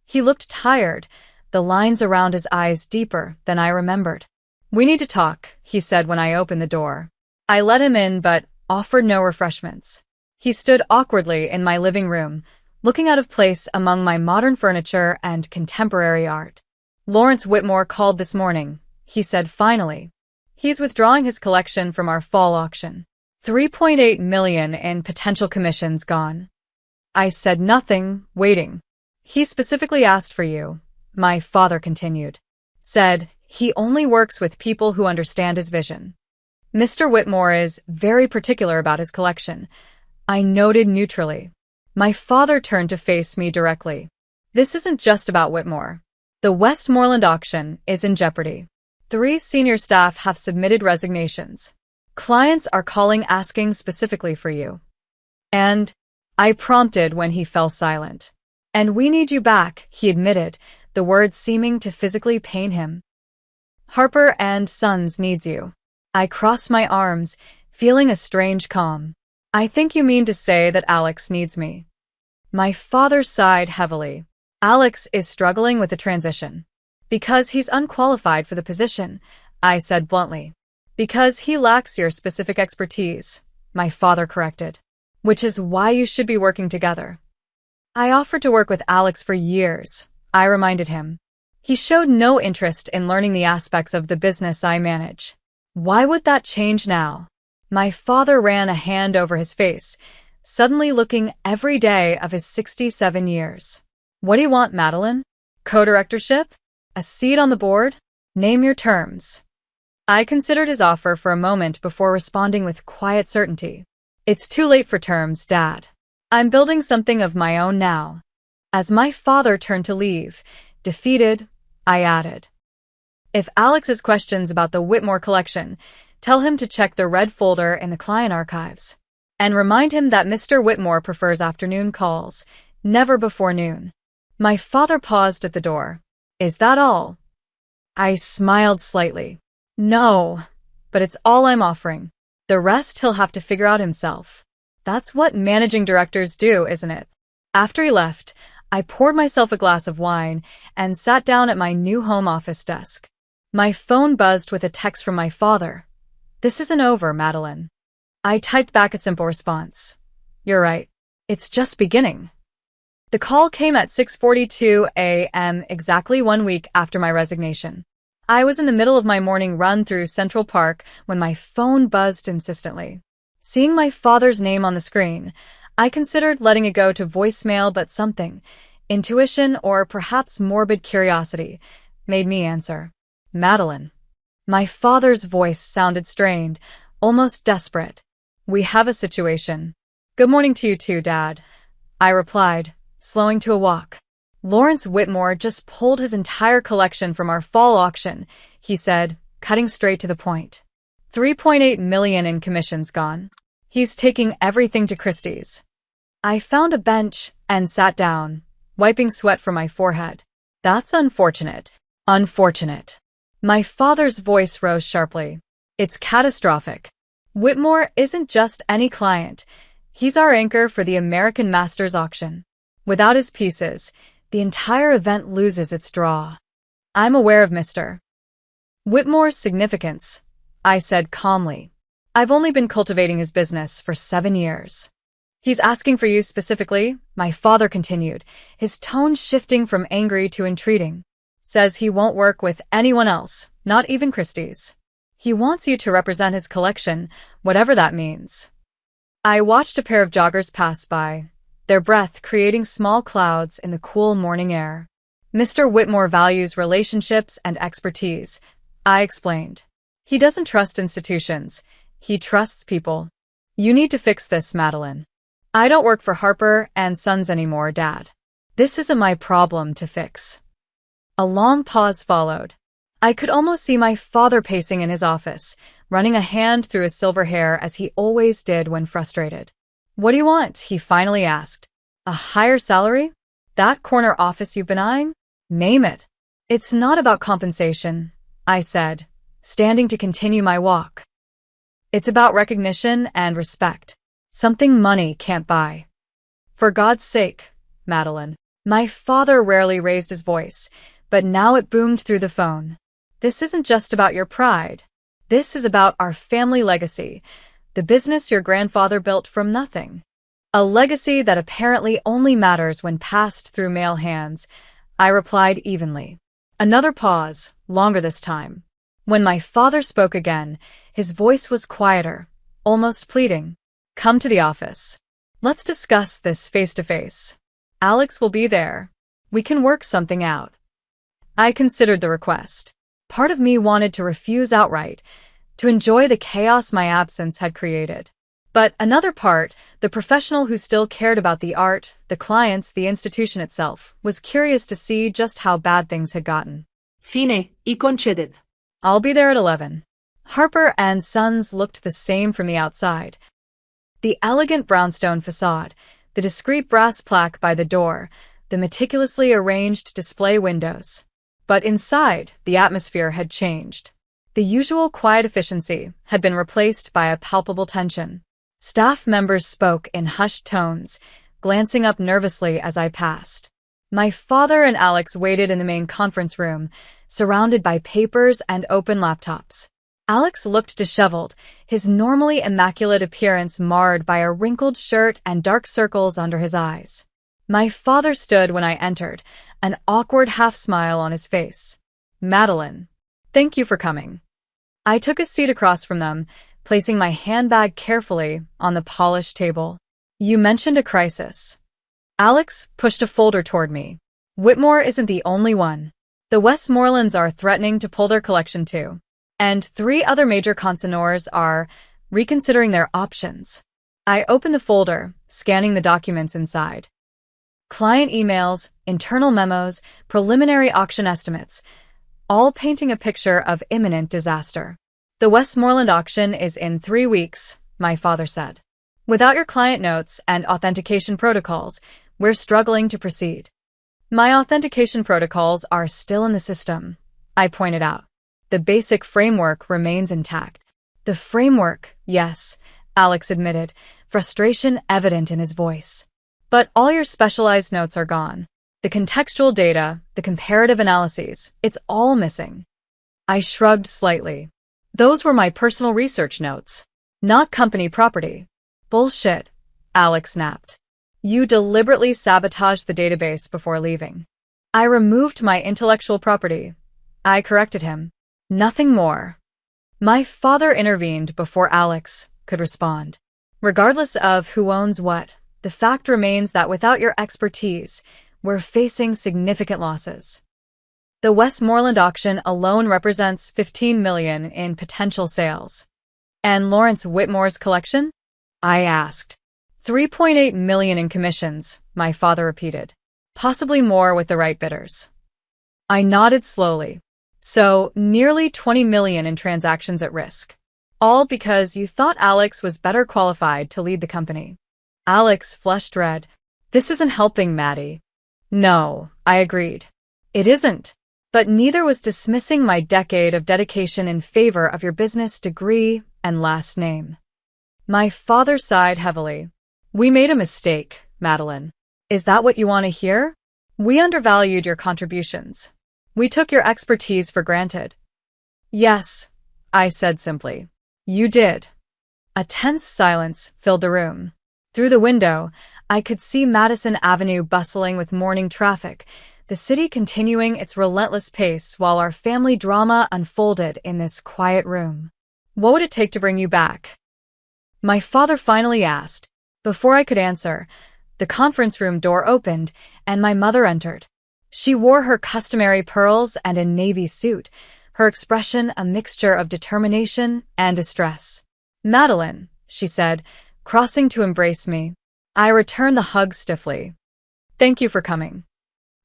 Speaker 1: He looked tired, the lines around his eyes deeper than I remembered. "We need to talk," he said when I opened the door. I let him in but offered no refreshments. He stood awkwardly in my living room, looking out of place among my modern furniture and contemporary art. "Lawrence Whitmore called this morning," he said finally. "He's withdrawing his collection from our fall auction. 3.8 million in potential commissions gone." I said nothing, waiting. "He specifically asked for you," my father continued. "Said he only works with people who understand his vision. Mr. Whitmore is very particular about his collection," I noted neutrally. My father turned to face me directly. "This isn't just about Whitmore. The Westmoreland auction is in jeopardy. 3 senior staff have submitted resignations. Clients are calling asking specifically for you." "And?" I prompted when he fell silent. "And we need you back," he admitted, the words seeming to physically pain him. "Harper & Sons needs you." I crossed my arms, feeling a strange calm. "I think you mean to say that Alex needs me." My father sighed heavily. "Alex is struggling with the transition." "Because he's unqualified for the position," I said bluntly. "Because he lacks your specific expertise," my father corrected. "Which is why you should be working together." "I offered to work with Alex for years," I reminded him. "He showed no interest in learning the aspects of the business I manage. Why would that change now?" My father ran a hand over his face, suddenly looking every day of his 67 years. "What do you want, Madeline? Co-directorship? A seat on the board? Name your terms." I considered his offer for a moment before responding with quiet certainty. "It's too late for terms, Dad. I'm building something of my own now." As my father turned to leave, defeated, I added, "If Alex has questions about the Whitmore collection, tell him to check the red folder in the client archives. And remind him that Mr. Whitmore prefers afternoon calls, never before noon." My father paused at the door. "Is that all?" I smiled slightly. "No, but it's all I'm offering. The rest he'll have to figure out himself. That's what managing directors do, isn't it?" After he left, I poured myself a glass of wine and sat down at my new home office desk. My phone buzzed with a text from my father. "This isn't over, Madeline." I typed back a simple response. "You're right. It's just beginning." The call came at 6:42 a.m. exactly 1 week after my resignation. I was in the middle of my morning run through Central Park when my phone buzzed insistently. Seeing my father's name on the screen, I considered letting it go to voicemail, but something, intuition or perhaps morbid curiosity, made me answer. "Madeline." My father's voice sounded strained, almost desperate. "We have a situation." "Good morning to you too, Dad," I replied, slowing to a walk. "Lawrence Whitmore just pulled his entire collection from our fall auction," he said, cutting straight to the point. $3.8 million in commissions gone. He's taking everything to Christie's." I found a bench and sat down, wiping sweat from my forehead. "That's unfortunate." "Unfortunate." My father's voice rose sharply. "It's catastrophic. Whitmore isn't just any client. He's our anchor for the American Masters auction. Without his pieces, the entire event loses its draw." "I'm aware of Mr. Whitmore's significance," I said calmly. "I've only been cultivating his business for 7 years." "He's asking for you specifically," my father continued, his tone shifting from angry to entreating. "Says he won't work with anyone else, not even Christie's. He wants you to represent his collection, whatever that means." I watched a pair of joggers pass by, their breath creating small clouds in the cool morning air. "Mr. Whitmore values relationships and expertise," I explained. "He doesn't trust institutions. He trusts people. You need to fix this, Madeline." "I don't work for Harper and Sons anymore, Dad. This isn't my problem to fix." A long pause followed. I could almost see my father pacing in his office, running a hand through his silver hair as he always did when frustrated. "What do you want?" he finally asked. "A higher salary? That corner office you've been eyeing? Name it." "It's not about compensation," I said, standing to continue my walk. "It's about recognition and respect. Something money can't buy." "For God's sake, Madeline." My father rarely raised his voice, but now it boomed through the phone. "This isn't just about your pride. This is about our family legacy, the business your grandfather built from nothing. A legacy that apparently only matters when passed through male hands," I replied evenly. Another pause, longer this time. When my father spoke again, his voice was quieter, almost pleading. "Come to the office. Let's discuss this face to face. Alex will be there. We can work something out." I considered the request. Part of me wanted to refuse outright, to enjoy the chaos my absence had created. But another part, the professional who still cared about the art, the clients, the institution itself, was curious to see just how bad things had gotten.
Speaker 2: Fine, y conceded.
Speaker 1: "I'll be there at 11. Harper and Sons looked the same from the outside. The elegant brownstone facade, the discreet brass plaque by the door, the meticulously arranged display windows. But inside, the atmosphere had changed. The usual quiet efficiency had been replaced by a palpable tension. Staff members spoke in hushed tones, glancing up nervously as I passed. My father and Alex waited in the main conference room, surrounded by papers and open laptops. Alex looked disheveled, his normally immaculate appearance marred by a wrinkled shirt and dark circles under his eyes. My father stood when I entered, an awkward half-smile on his face. "Madeline, thank you for coming." I took a seat across from them, placing my handbag carefully on the polished table. "You mentioned a crisis." Alex pushed a folder toward me. "Whitmore isn't the only one. The Westmorlands are threatening to pull their collection too. And 3 other major consignors are reconsidering their options." I opened the folder, scanning the documents inside. Client emails, internal memos, preliminary auction estimates, all painting a picture of imminent disaster. "The Westmoreland auction is in 3 weeks, my father said. Without your client notes and authentication protocols, we're struggling to proceed." "My authentication protocols are still in the system," I pointed out. "The basic framework remains intact." "The framework, yes," Alex admitted, frustration evident in his voice. "But all your specialized notes are gone. The contextual data, the comparative analyses, it's all missing." I shrugged slightly. "Those were my personal research notes, not company property." "Bullshit," Alex snapped. "You deliberately sabotaged the database before leaving." "I removed my intellectual property," I corrected him. "Nothing more." My father intervened before Alex could respond. "Regardless of who owns what, the fact remains that without your expertise, we're facing significant losses. The Westmoreland auction alone represents $15 million in potential sales." And Lawrence Whitmore's collection? I asked. 3.8 million in commissions, my father repeated. Possibly more with the right bidders. I nodded slowly. So, nearly 20 million in transactions at risk. All because you thought Alex was better qualified to lead the company. Alex flushed red. This isn't helping, Maddie. No, I agreed. It isn't. But neither was dismissing my decade of dedication in favor of your business degree and last name. My father sighed heavily. We made a mistake, Madeline. Is that what you want to hear? We undervalued your contributions. We took your expertise for granted. Yes, I said simply. You did. A tense silence filled the room. Through the window, I could see Madison Avenue bustling with morning traffic, the city continuing its relentless pace while our family drama unfolded in this quiet room. What would it take to bring you back? My father finally asked. Before I could answer, the conference room door opened and my mother entered. She wore her customary pearls and a navy suit, her expression a mixture of determination and distress. Madeline, she said, crossing to embrace me. I returned the hug stiffly. Thank you for coming.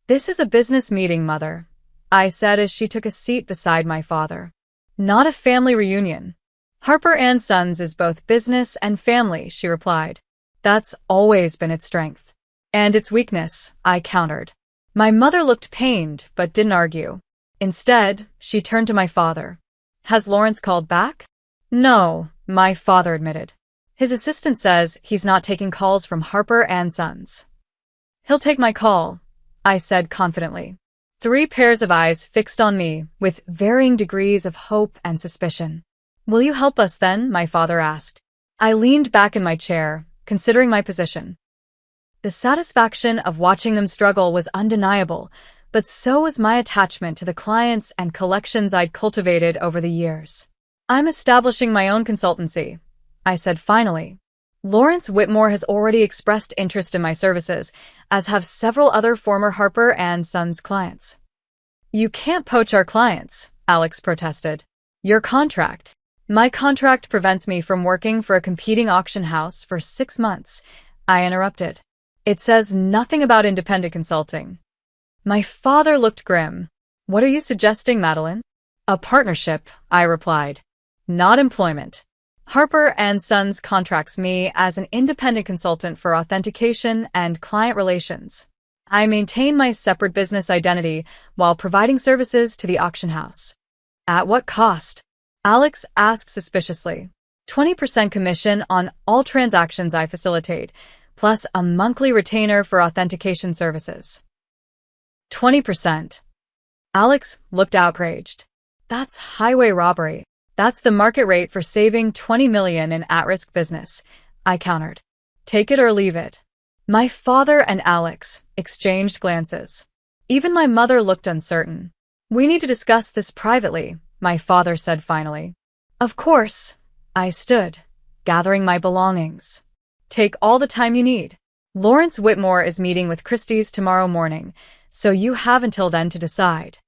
Speaker 1: This is a business meeting, Mother, I said as she took a seat beside my father. Not a family reunion. Harper and Sons is both business and family, she replied. That's always been its strength. And its weakness, I countered. My mother looked pained, but didn't argue. Instead, she turned to my father. Has Lawrence called back? No, my father admitted. His assistant says he's not taking calls from Harper and Sons. He'll take my call, I said confidently. 3 pairs of eyes fixed on me with varying degrees of hope and suspicion. Will you help us then? My father asked. I leaned back in my chair, considering my position. The satisfaction of watching them struggle was undeniable, but so was my attachment to the clients and collections I'd cultivated over the years. I'm establishing my own consultancy, I said finally. Lawrence Whitmore has already expressed interest in my services, as have several other former Harper and Sons clients. You can't poach our clients, Alex protested. Your contract. My contract prevents me from working for a competing auction house for 6 months, I interrupted. It says nothing about independent consulting. My father looked grim. What are you suggesting, Madeline? A partnership, I replied. Not employment. Harper and Sons contracts me as an independent consultant for authentication and client relations. I maintain my separate business identity while providing services to the auction house. At what cost? Alex asked suspiciously. 20% commission on all transactions I facilitate, plus a monthly retainer for authentication services. 20%. Alex looked outraged. That's highway robbery. That's the market rate for saving 20 million in at-risk business, I countered. Take it or leave it. My father and Alex exchanged glances. Even my mother looked uncertain. We need to discuss this privately, my father said finally. Of course. I stood, gathering my belongings. Take all the time you need. Lawrence Whitmore is meeting with Christie's tomorrow morning, so you have until then to decide.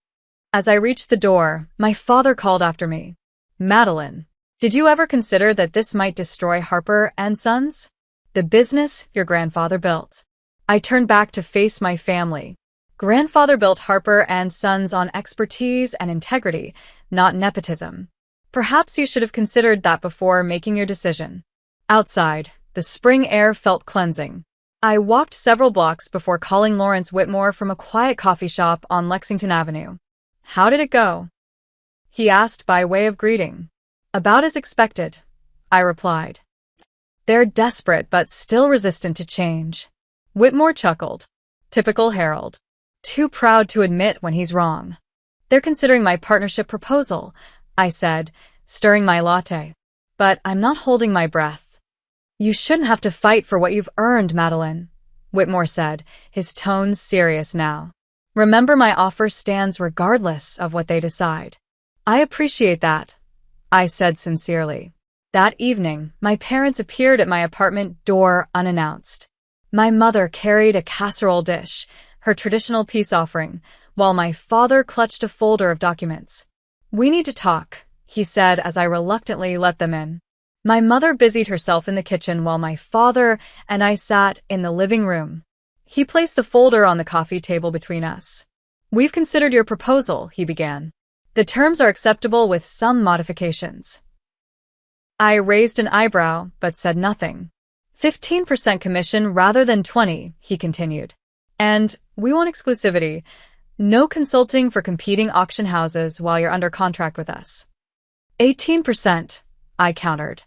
Speaker 1: As I reached the door, my father called after me. Madeline, did you ever consider that this might destroy Harper and Sons? The business your grandfather built. I turned back to face my family. Grandfather built Harper and Sons on expertise and integrity, not nepotism. Perhaps you should have considered that before making your decision. Outside, the spring air felt cleansing. I walked several blocks before calling Lawrence Whitmore from a quiet coffee shop on Lexington Avenue. How did it go? He asked by way of greeting. About as expected, I replied. They're desperate but still resistant to change. Whitmore chuckled. Typical Harold. Too proud to admit when he's wrong. They're considering my partnership proposal, I said, stirring my latte. But I'm not holding my breath. You shouldn't have to fight for what you've earned, Madeline, Whitmore said, his tone serious now. Remember, my offer stands regardless of what they decide. I appreciate that, I said sincerely. That evening, my parents appeared at my apartment door unannounced. My mother carried a casserole dish, her traditional peace offering, while my father clutched a folder of documents. We need to talk, he said as I reluctantly let them in. My mother busied herself in the kitchen while my father and I sat in the living room. He placed the folder on the coffee table between us. "We've considered your proposal," he began. "The terms are acceptable with some modifications." I raised an eyebrow, but said nothing. 15% commission rather than 20, he continued. "And we want exclusivity. No consulting for competing auction houses while you're under contract with us." 18%, I countered.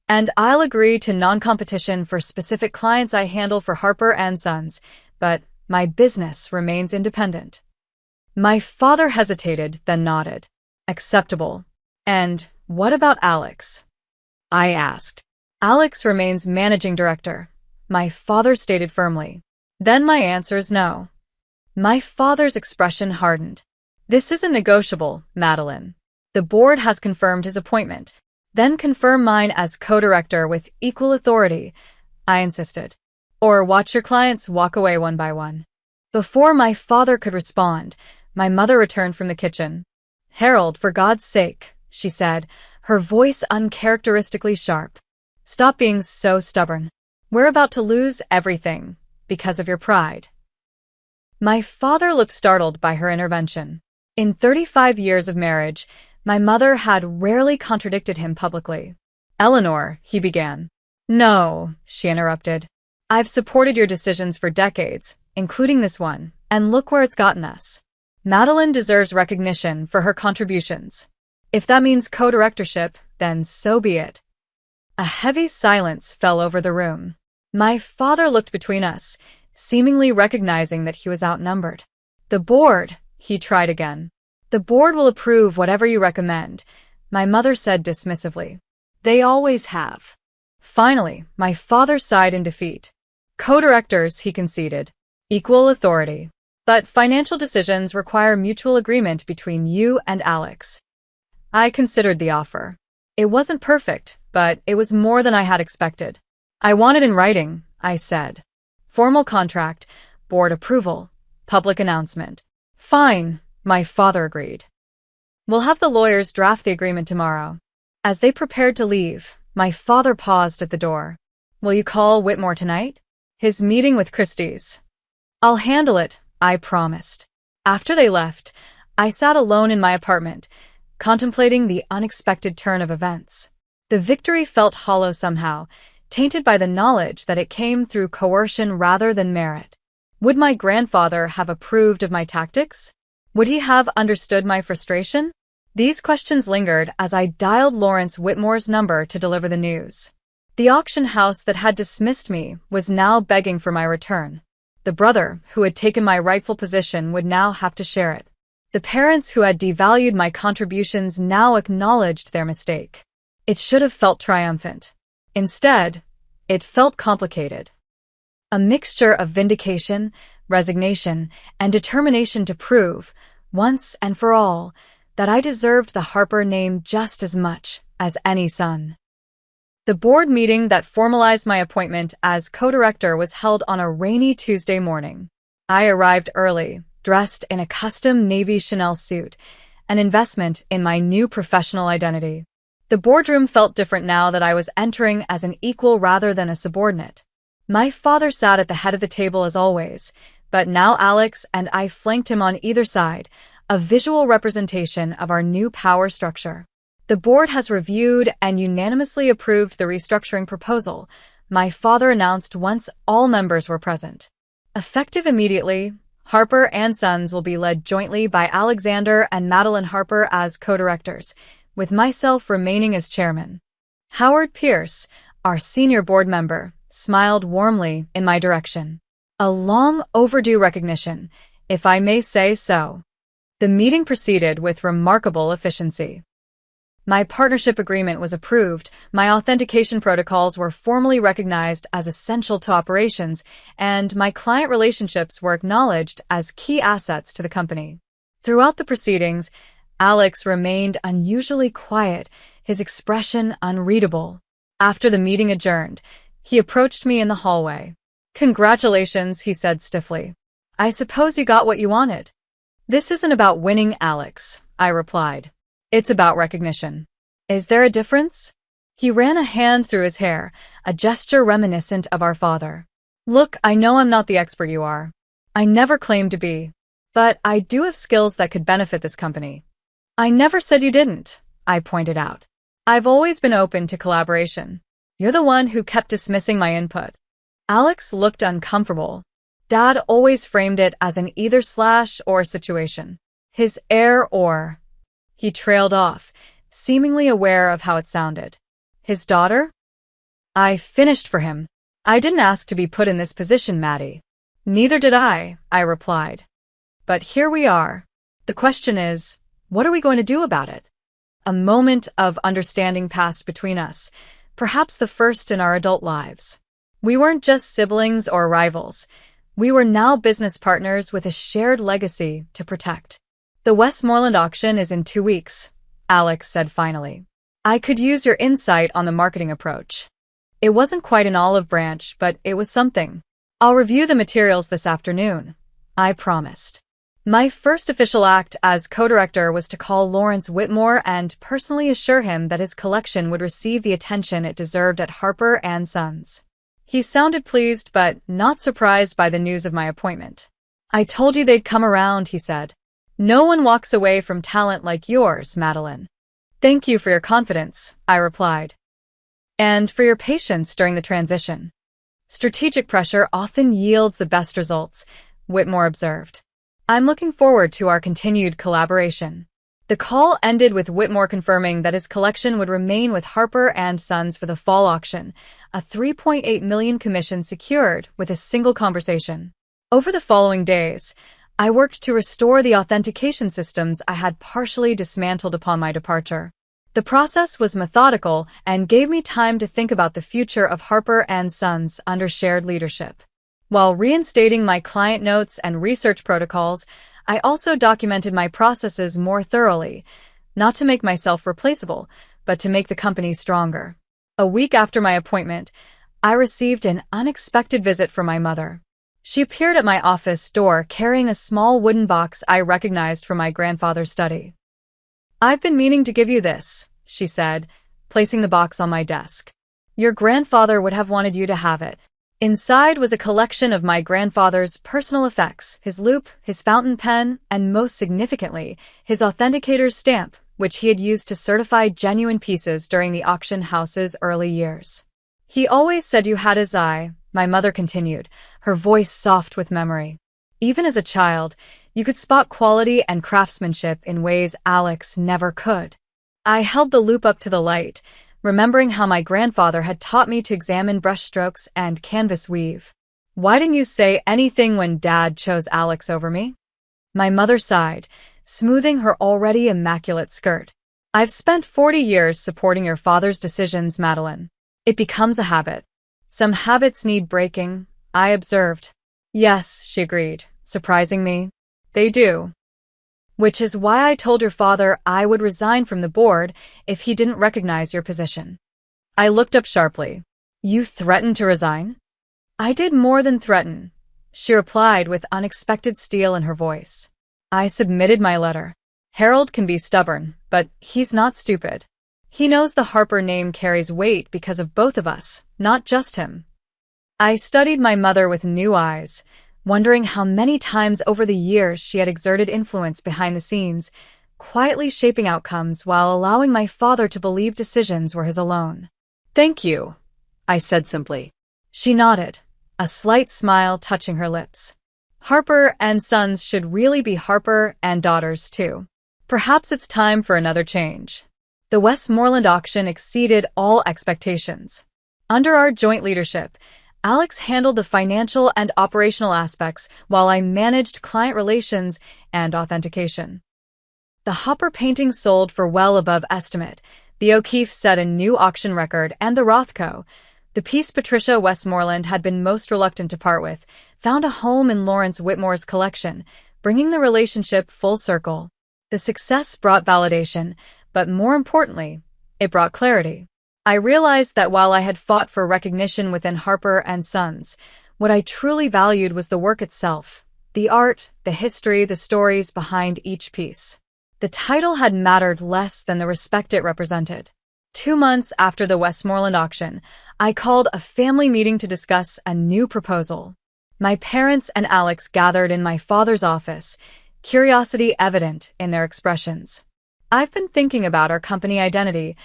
Speaker 1: "And I'll agree to non-competition for specific clients I handle for Harper & Sons, but my business remains independent." My father hesitated, then nodded. "Acceptable. And what about Alex?" I asked. "Alex remains managing director," my father stated firmly. "Then my answer is no." My father's expression hardened. "This isn't negotiable, Madeline. The board has confirmed his appointment. Then confirm mine as co-director with equal authority," I insisted. "Or watch your clients walk away one by one." Before my father could respond, my mother returned from the kitchen. "Harold, for God's sake," she said, her voice uncharacteristically sharp. "Stop being so stubborn. We're about to lose everything because of your pride." My father looked startled by her intervention. In 35 years of marriage, my mother had rarely contradicted him publicly. "Eleanor," he began. "No," she interrupted. "I've supported your decisions for decades, including this one, and look where it's gotten us. Madeline deserves recognition for her contributions. If that means co-directorship, then so be it." A heavy silence fell over the room. My father looked between us, seemingly recognizing that he was outnumbered. "The board," he tried again. "The board will approve whatever you recommend," my mother said dismissively. "They always have." Finally, my father sighed in defeat. "Co-directors," he conceded. "Equal authority. But financial decisions require mutual agreement between you and Alex." I considered the offer. It wasn't perfect, but it was more than I had expected. "I want it in writing," I said. "Formal contract, board approval, public announcement." "Fine," my father agreed. "We'll have the lawyers draft the agreement tomorrow." As they prepared to leave, my father paused at the door. "Will you call Whitmore tonight?" "His meeting with Christie's." "I'll handle it," I promised. After they left, I sat alone in my apartment, contemplating the unexpected turn of events. The victory felt hollow somehow, tainted by the knowledge that it came through coercion rather than merit. Would my grandfather have approved of my tactics? Would he have understood my frustration? These questions lingered as I dialed Lawrence Whitmore's number to deliver the news. The auction house that had dismissed me was now begging for my return. The brother who had taken my rightful position would now have to share it. The parents who had devalued my contributions now acknowledged their mistake. It should have felt triumphant. Instead, it felt complicated. A mixture of vindication, resignation, and determination to prove, once and for all, that I deserved the Harper name just as much as any son. The board meeting that formalized my appointment as co-director was held on a rainy Tuesday morning. I arrived early, dressed in a custom navy Chanel suit, an investment in my new professional identity. The boardroom felt different now that I was entering as an equal rather than a subordinate. My father sat at the head of the table as always, but now Alex and I flanked him on either side, a visual representation of our new power structure. "The board has reviewed and unanimously approved the restructuring proposal," my father announced once all members were present. "Effective immediately, Harper & Sons will be led jointly by Alexander and Madeline Harper as co-directors, with myself remaining as chairman." Howard Pierce, our senior board member, smiled warmly in my direction. A long overdue recognition, if I may say so. The meeting proceeded with remarkable efficiency. My partnership agreement was approved, my authentication protocols were formally recognized as essential to operations, and my client relationships were acknowledged as key assets to the company. Throughout the proceedings, Alex remained unusually quiet, his expression unreadable. After the meeting adjourned, he approached me in the hallway. "Congratulations," he said stiffly. "I suppose you got what you wanted." "This isn't about winning, Alex," I replied. "It's about recognition." "Is there a difference?" He ran a hand through his hair, a gesture reminiscent of our father. Look, I know I'm not the expert you are. I never claimed to be. But I do have skills that could benefit this company. I never said you didn't, I pointed out. I've always been open to collaboration. You're the one who kept dismissing my input. Alex looked uncomfortable. Dad always framed it as an either/or situation. His heir or... He trailed off, seemingly aware of how it sounded. His daughter? I finished for him. I didn't ask to be put in this position, Maddie. Neither did I replied. But here we are. The question is, what are we going to do about it? A moment of understanding passed between us, perhaps the first in our adult lives. We weren't just siblings or rivals. We were now business partners with a shared legacy to protect. The Westmoreland auction is in 2 weeks, Alex said finally. I could use your insight on the marketing approach. It wasn't quite an olive branch, but it was something. I'll review the materials this afternoon, I promised. My first official act as co-director was to call Lawrence Whitmore and personally assure him that his collection would receive the attention it deserved at Harper & Sons. He sounded pleased but not surprised by the news of my appointment. I told you they'd come around, he said. No one walks away from talent like yours, Madeline. Thank you for your confidence, I replied. And for your patience during the transition. Strategic pressure often yields the best results, Whitmore observed. I'm looking forward to our continued collaboration. The call ended with Whitmore confirming that his collection would remain with Harper & Sons for the fall auction, a $3.8 million commission secured with a single conversation. Over the following days, I worked to restore the authentication systems I had partially dismantled upon my departure. The process was methodical and gave me time to think about the future of Harper & Sons under shared leadership. While reinstating my client notes and research protocols, I also documented my processes more thoroughly, not to make myself replaceable, but to make the company stronger. A week after my appointment, I received an unexpected visit from my mother. She appeared at my office door carrying a small wooden box I recognized from my grandfather's study. I've been meaning to give you this, she said, placing the box on my desk. Your grandfather would have wanted you to have it. Inside was a collection of my grandfather's personal effects, his loupe, his fountain pen, and most significantly, his authenticator's stamp, which he had used to certify genuine pieces during the auction house's early years. He always said you had his eye, my mother continued, her voice soft with memory. Even as a child, you could spot quality and craftsmanship in ways Alex never could. I held the loupe up to the light, remembering how my grandfather had taught me to examine brushstrokes and canvas weave. Why didn't you say anything when Dad chose Alex over me? My mother sighed, smoothing her already immaculate skirt. I've spent 40 years supporting your father's decisions, Madeline. It becomes a habit. Some habits need breaking, I observed. Yes, she agreed, surprising me. They do. Which is why I told your father I would resign from the board if he didn't recognize your position. I looked up sharply. You threatened to resign? I did more than threaten, she replied with unexpected steel in her voice. I submitted my letter. Harold can be stubborn, but he's not stupid. He knows the Harper name carries weight because of both of us, not just him. I studied my mother with new eyes, wondering how many times over the years she had exerted influence behind the scenes, quietly shaping outcomes while allowing my father to believe decisions were his alone. Thank you, I said simply. She nodded, a slight smile touching her lips. Harper & Sons should really be Harper & Daughters too. Perhaps it's time for another change. The Westmoreland auction exceeded all expectations. Under our joint leadership, Alex handled the financial and operational aspects while I managed client relations and authentication. The Hopper painting sold for well above estimate. The O'Keefe set a new auction record, and the Rothko, the piece Patricia Westmoreland had been most reluctant to part with, found a home in Lawrence Whitmore's collection, bringing the relationship full circle. The success brought validation, but more importantly, it brought clarity. I realized that while I had fought for recognition within Harper & Sons, what I truly valued was the work itself, the art, the history, the stories behind each piece. The title had mattered less than the respect it represented. 2 months after the Westmoreland auction, I called a family meeting to discuss a new proposal. My parents and Alex gathered in my father's office, curiosity evident in their expressions. "I've been thinking about our company identity."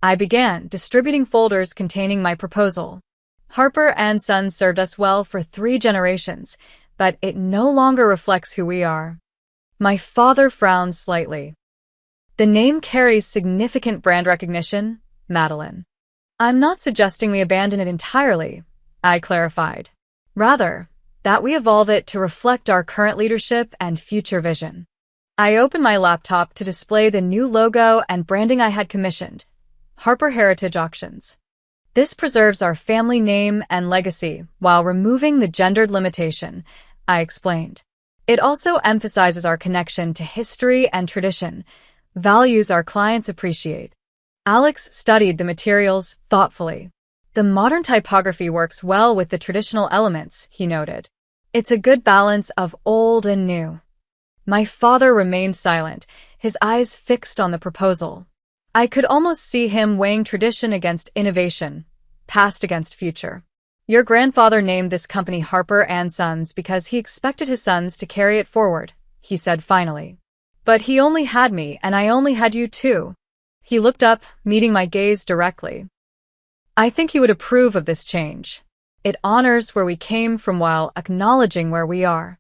Speaker 1: I began distributing folders containing my proposal. "Harper and Sons served us well for 3 generations, but it no longer reflects who we are." My father frowned slightly. "The name carries significant brand recognition, Madeline." "I'm not suggesting we abandon it entirely," I clarified. "Rather, that we evolve it to reflect our current leadership and future vision." I opened my laptop to display the new logo and branding I had commissioned, Harper Heritage Auctions. "This preserves our family name and legacy while removing the gendered limitation," I explained. "It also emphasizes our connection to history and tradition, values our clients appreciate." Alex studied the materials thoughtfully. "The modern typography works well with the traditional elements," he noted. "It's a good balance of old and new." My father remained silent, his eyes fixed on the proposal. I could almost see him weighing tradition against innovation, past against future. "Your grandfather named this company Harper and Sons because he expected his sons to carry it forward," he said finally. "But he only had me, and I only had you too." He looked up, meeting my gaze directly. "I think he would approve of this change. It honors where we came from while acknowledging where we are."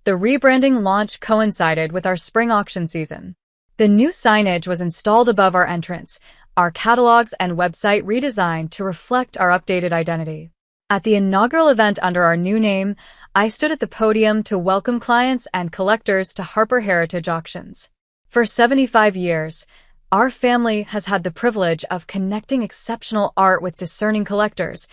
Speaker 1: The rebranding launch coincided with our spring auction season. The new signage was installed above our entrance, our catalogs and website redesigned to reflect our updated identity. At the inaugural event under our new name, I stood at the podium to welcome clients and collectors to Harper Heritage Auctions. For 75 years, our family has had the privilege of connecting exceptional art with discerning collectors.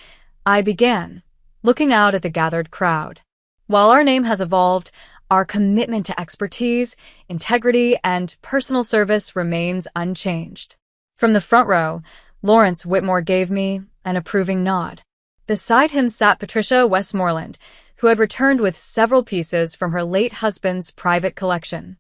Speaker 1: I began, looking out at the gathered crowd. While our name has evolved, our commitment to expertise, integrity, and personal service remains unchanged. From the front row, Lawrence Whitmore gave me an approving nod. Beside him sat Patricia Westmoreland, who had returned with several pieces from her late husband's private collection.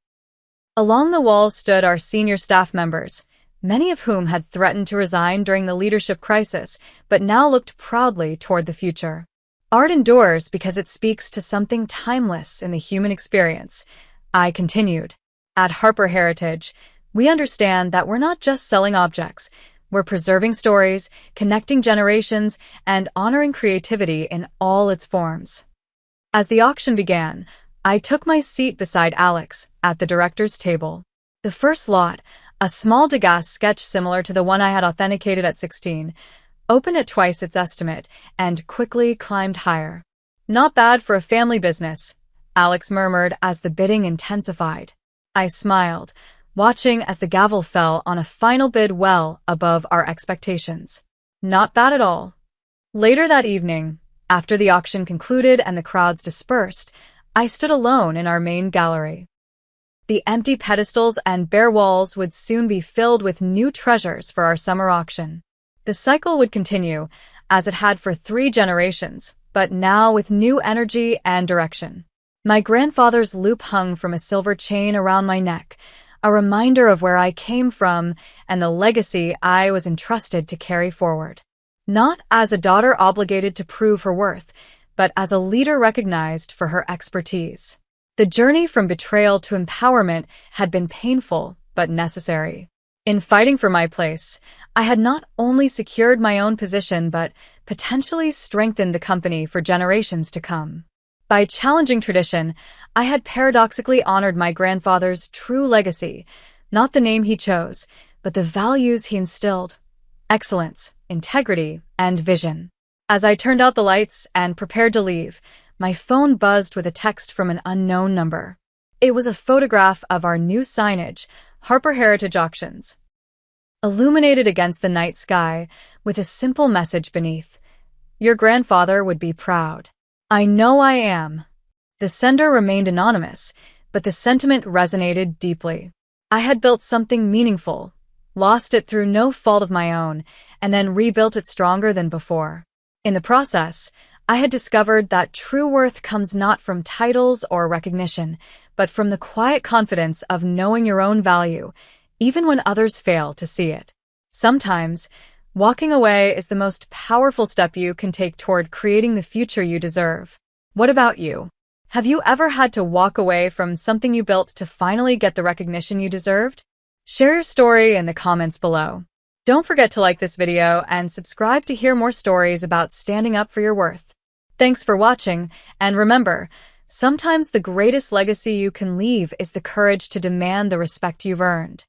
Speaker 1: Along the wall stood our senior staff members, many of whom had threatened to resign during the leadership crisis, but now looked proudly toward the future. "Art endures because it speaks to something timeless in the human experience," I continued. "At Harper Heritage, we understand that we're not just selling objects, we're preserving stories, connecting generations, and honoring creativity in all its forms." As the auction began, I took my seat beside Alex at the director's table. The first lot, a small Degas sketch similar to the one I had authenticated at 16, opened at twice its estimate and quickly climbed higher. "Not bad for a family business," Alex murmured as the bidding intensified. I smiled, watching as the gavel fell on a final bid well above our expectations. "Not bad at all." Later that evening, after the auction concluded and the crowds dispersed, I stood alone in our main gallery. The empty pedestals and bare walls would soon be filled with new treasures for our summer auction. The cycle would continue, as it had for 3 generations, but now with new energy and direction. My grandfather's loop hung from a silver chain around my neck, a reminder of where I came from and the legacy I was entrusted to carry forward. Not as a daughter obligated to prove her worth, but as a leader recognized for her expertise. The journey from betrayal to empowerment had been painful, but necessary. In fighting for my place, I had not only secured my own position but potentially strengthened the company for generations to come. By challenging tradition, I had paradoxically honored my grandfather's true legacy, not the name he chose, but the values he instilled: excellence, integrity, and vision. As I turned out the lights and prepared to leave, my phone buzzed with a text from an unknown number. It was a photograph of our new signage, Harper Heritage Auctions, illuminated against the night sky with a simple message beneath: "Your grandfather would be proud." I know I am. The sender remained anonymous, but the sentiment resonated deeply. I had built something meaningful, lost it through no fault of my own, and then rebuilt it stronger than before. In the process, I had discovered that true worth comes not from titles or recognition, but from the quiet confidence of knowing your own value, even when others fail to see it. Sometimes, walking away is the most powerful step you can take toward creating the future you deserve. What about you? Have you ever had to walk away from something you built to finally get the recognition you deserved? Share your story in the comments below. Don't forget to like this video and subscribe to hear more stories about standing up for your worth. Thanks for watching, and remember, sometimes the greatest legacy you can leave is the courage to demand the respect you've earned.